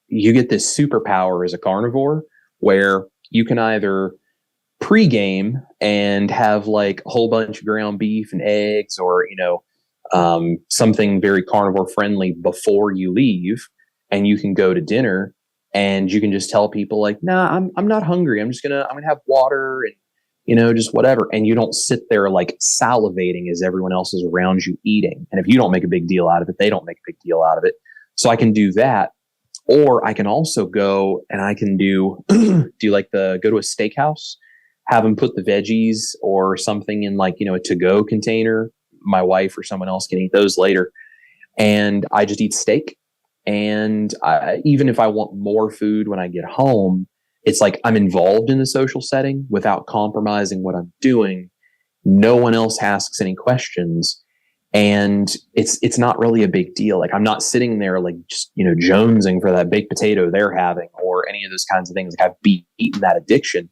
you get this superpower as a carnivore where you can either pregame and have like a whole bunch of ground beef and eggs, or something very carnivore friendly before you leave, and you can go to dinner and you can just tell people like, nah, I'm not hungry. I'm gonna have water and, just whatever. And you don't sit there like salivating as everyone else is around you eating. And if you don't make a big deal out of it, they don't make a big deal out of it. So I can do that. Or I can also go and I can do go to a steakhouse, have them put the veggies or something in like, a to-go container. My wife or someone else can eat those later. And I just eat steak. And even if I want more food when I get home, it's like I'm involved in the social setting without compromising what I'm doing. No one else asks any questions. And it's not really a big deal. Like, I'm not sitting there like just, jonesing for that baked potato they're having or any of those kinds of things. Like, I've beaten that addiction.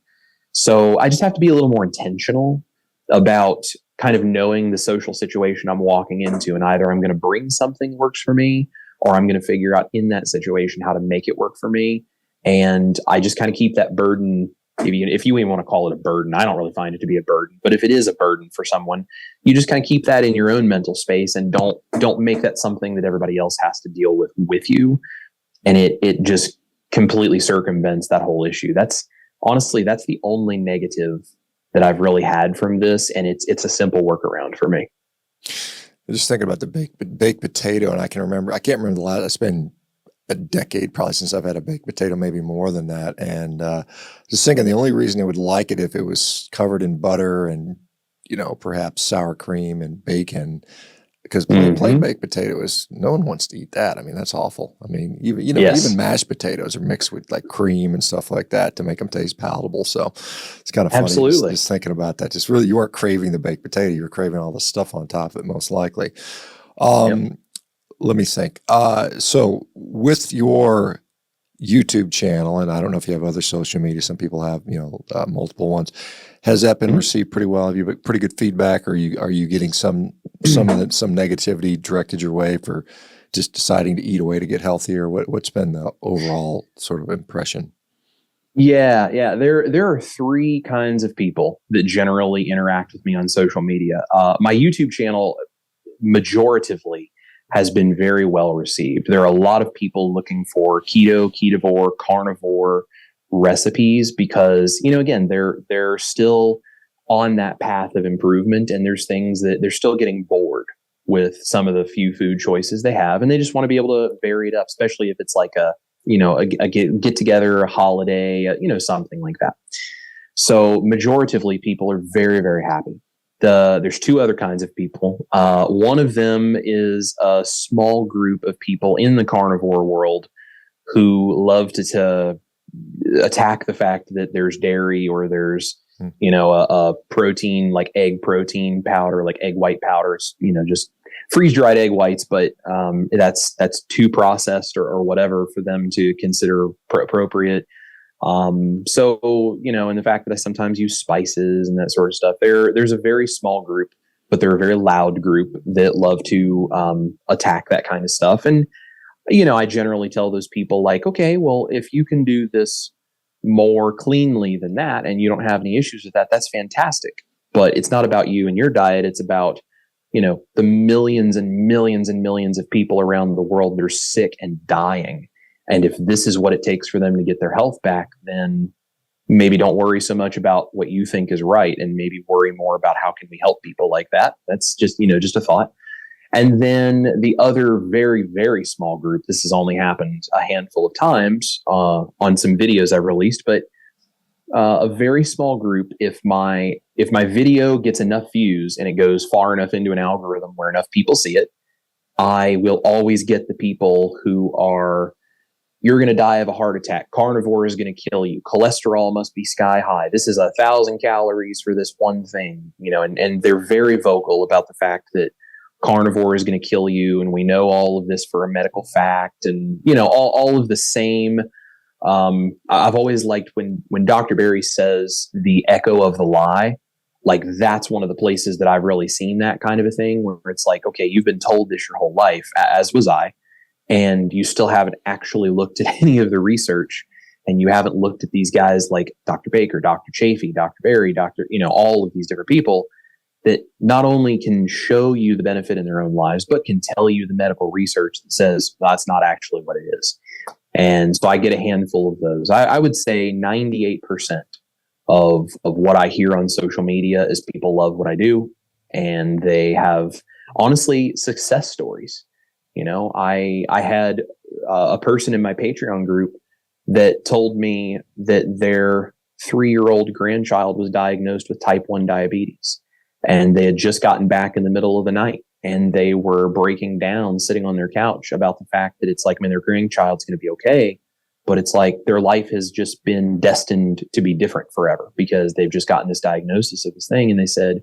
So I just have to be a little more intentional about kind of knowing the social situation I'm walking into. And either I'm going to bring something that works for me, or I'm going to figure out in that situation how to make it work for me. And I just kind of keep that burden, if you even want to call it a burden. I don't really find it to be a burden, but if it is a burden for someone, you just kind of keep that in your own mental space and don't make that something that everybody else has to deal with you. And it just completely circumvents that whole issue. That's the only negative that I've really had from this. And it's a simple workaround for me.
I'm just thinking about the baked potato, and I can't remember the last. It's been a decade probably since I've had a baked potato, maybe more than that. And just thinking the only reason I would like it if it was covered in butter and perhaps sour cream and bacon, because plain baked potato is, no one wants to eat that. I mean, that's awful. I mean, even mashed potatoes are mixed with like cream and stuff like that to make them taste palatable. So it's kind of funny just thinking about that. Just really, you weren't craving the baked potato, you were craving all the stuff on top of it, most likely. Let me think. So with your YouTube channel, and I don't know if you have other social media, some people have, multiple ones. Has that been received pretty well? Have you got pretty good feedback? Or are you getting some negativity directed your way for just deciding to eat a way to get healthier? What's been the overall sort of impression?
Yeah. There are three kinds of people that generally interact with me on social media. My YouTube channel, majoritively, has been very well received. There are a lot of people looking for keto, ketovore, carnivore recipes because, again, they're still on that path of improvement, and there's things that they're still getting bored with some of the few food choices they have, and they just want to be able to vary it up, especially if it's like a get together, a holiday, something like that. So majoritively, people are very, very happy. There's two other kinds of people. One of them is a small group of people in the carnivore world who love to attack the fact that there's dairy or there's a protein like egg protein powder, like egg white powders, just freeze dried egg whites, but that's too processed or whatever for them to consider appropriate. So, and the fact that I sometimes use spices and that sort of stuff, there's a very small group, but they're a very loud group that love to attack that kind of stuff. And, I generally tell those people like, okay, well, if you can do this more cleanly than that and you don't have any issues with that, that's fantastic. But it's not about you and your diet. It's about, the millions and millions and millions of people around the world that are sick and dying. And if this is what it takes for them to get their health back, then maybe don't worry so much about what you think is right, and maybe worry more about how can we help people like that. That's just, just a thought. And then the other very, very small group, this has only happened a handful of times on some videos I've released, but a very small group, if my video gets enough views and it goes far enough into an algorithm where enough people see it, I will always get the people who are, you're going to die of a heart attack. Carnivore is going to kill you. Cholesterol must be sky high. This is 1,000 calories for this one thing, and they're very vocal about the fact that carnivore is going to kill you. And we know all of this for a medical fact, and, all of the same. I've always liked when Dr. Berry says the echo of the lie, like that's one of the places that I've really seen that kind of a thing where it's like, okay, you've been told this your whole life, as was I. And you still haven't actually looked at any of the research, and you haven't looked at these guys like Dr. Baker, Dr. Chafee, Dr. Berry, all of these different people that not only can show you the benefit in their own lives, but can tell you the medical research that says that's not actually what it is. And so I get a handful of those. I would say 98% of what I hear on social media is people love what I do, and they have honestly success stories. I had a person in my Patreon group that told me that their 3-year-old grandchild was diagnosed with type 1 diabetes, and they had just gotten back in the middle of the night, and they were breaking down, sitting on their couch about the fact that it's like, their grandchild's going to be okay, but it's like their life has just been destined to be different forever because they've just gotten this diagnosis of this thing. And they said,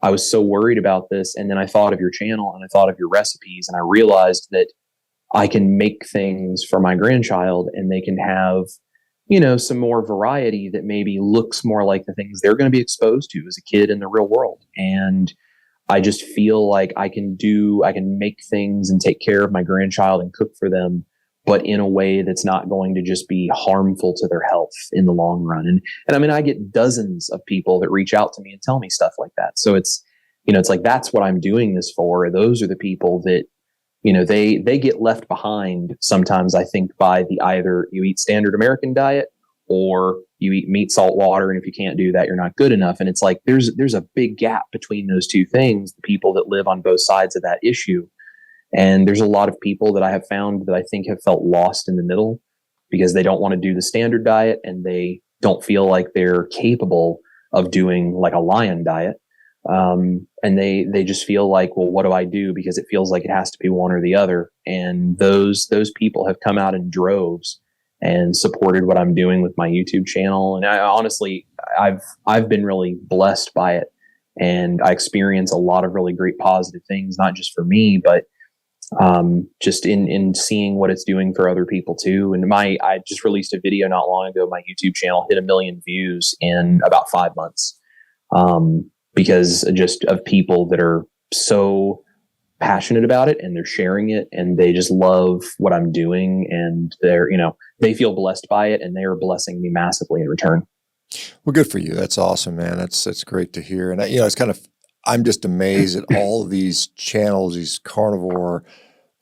I was so worried about this. And then I thought of your channel and I thought of your recipes, and I realized that I can make things for my grandchild and they can have, some more variety that maybe looks more like the things they're going to be exposed to as a kid in the real world. And I just feel like I can make things and take care of my grandchild and cook for them, but in a way that's not going to just be harmful to their health in the long run. And I get dozens of people that reach out to me and tell me stuff like that. So it's like, that's what I'm doing this for. Those are the people that, they get left behind sometimes, I think, by the either you eat standard American diet or you eat meat, salt, water. And if you can't do that, you're not good enough. And it's like, there's a big gap between those two things, the people that live on both sides of that issue. And there's a lot of people that I have found that I think have felt lost in the middle because they don't want to do the standard diet and they don't feel like they're capable of doing like a lion diet. And they just feel like, well, what do I do? Because it feels like it has to be one or the other. And those people have come out in droves and supported what I'm doing with my YouTube channel. And I've been really blessed by it. And I experience a lot of really great positive things, not just for me, but just in seeing what it's doing for other people too. And I just released a video not long ago. My YouTube channel hit 1 million views in about 5 months. Because just of people that are so passionate about it and they're sharing it and they just love what I'm doing and they feel blessed by it and they are blessing me massively in return.
Well, good for you. That's awesome, man. That's great to hear. And it's kind of, I'm just amazed at all of these channels, these carnivore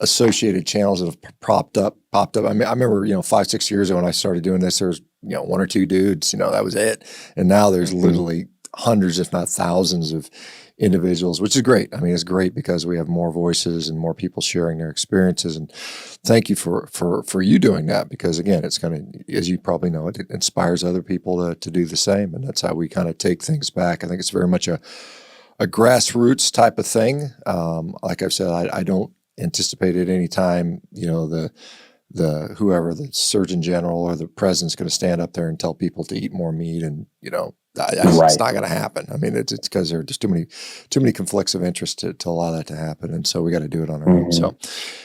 associated channels that have popped up. I remember, 5-6 years ago when I started doing this, there was, 1 or 2 dudes, that was it. And now there's literally hundreds, if not thousands of individuals, which is great. I mean, it's great because we have more voices and more people sharing their experiences. And thank you for you doing that, because again, it's going to, as you probably know, it inspires other people to do the same. And that's how we kind of take things back. I think it's very much a grassroots type of thing. Like I've said, I don't anticipate at any time, whoever the Surgeon General or the president's going to stand up there and tell people to eat more meat, and it's not going to happen. I mean, it's because there are just too many conflicts of interest to allow that to happen, and so we got to do it on our own. So,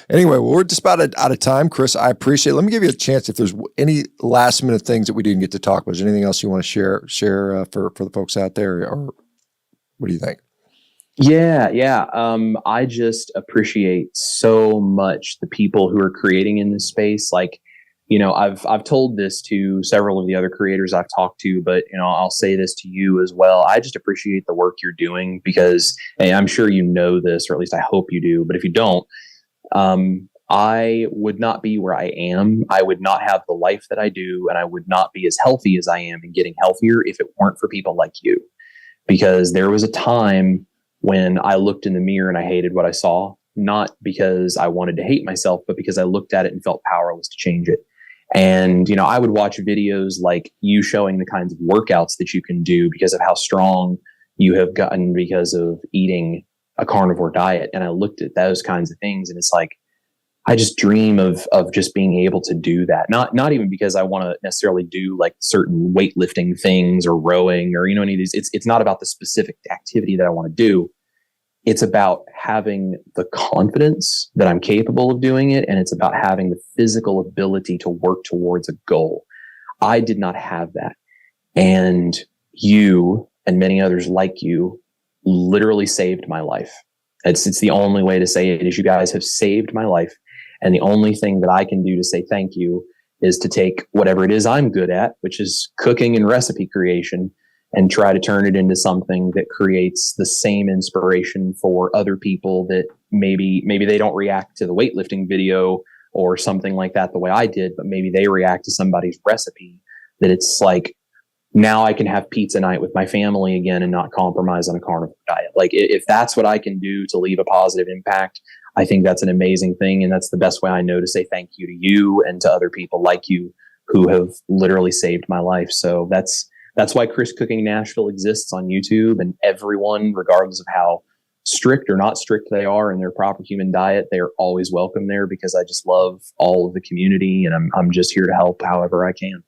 anyway, well, we're just about out of time, Chris. I appreciate it. Let me give you a chance if there's any last minute things that we didn't get to talk about. Is there anything else you want to share for the folks out there, or what do you think?
Yeah. I just appreciate so much the people who are creating in this space. Like, I've told this to several of the other creators I've talked to, but I'll say this to you as well. I just appreciate the work you're doing because, hey, I'm sure you know this, or at least I hope you do. But if you don't, I would not be where I am. I would not have the life that I do, and I would not be as healthy as I am and getting healthier if it weren't for people like you. Because there was a time when I looked in the mirror and I hated what I saw, not because I wanted to hate myself, but because I looked at it and felt powerless to change it. And, I would watch videos like you showing the kinds of workouts that you can do because of how strong you have gotten because of eating a carnivore diet. And I looked at those kinds of things, and it's like, I just dream of just being able to do that. Not even because I want to necessarily do like certain weightlifting things or rowing or, any of these. It's not about the specific activity that I want to do. It's about having the confidence that I'm capable of doing it. And it's about having the physical ability to work towards a goal. I did not have that. And you and many others like you literally saved my life. It's the only way to say it is you guys have saved my life. And the only thing that I can do to say thank you is to take whatever it is I'm good at, which is cooking and recipe creation, and try to turn it into something that creates the same inspiration for other people that maybe they don't react to the weightlifting video or something like that the way I did, but maybe they react to somebody's recipe that it's like, now I can have pizza night with my family again and not compromise on a carnivore diet. Like if that's what I can do to leave a positive impact, I think that's an amazing thing. And that's the best way I know to say thank you to you and to other people like you who have literally saved my life. So that's why Chris Cooking Nashville exists on YouTube, and everyone, regardless of how strict or not strict they are in their proper human diet, they are always welcome there because I just love all of the community, and I'm just here to help however I can.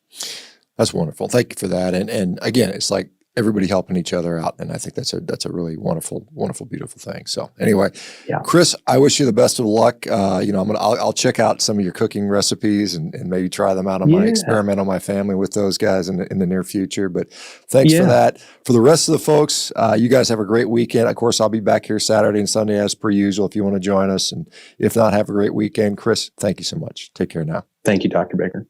That's wonderful. Thank you for that. And again, it's like everybody helping each other out. And I think that's a really wonderful, beautiful thing. So anyway, yeah. Chris, I wish you the best of luck. I'll check out some of your cooking recipes and maybe try them out on my experiment on my family with those guys in the near future. But thanks for that. For the rest of the folks, you guys have a great weekend. Of course, I'll be back here Saturday and Sunday as per usual if you want to join us. And if not, have a great weekend. Chris, thank you so much. Take care now.
Thank you, Dr. Baker.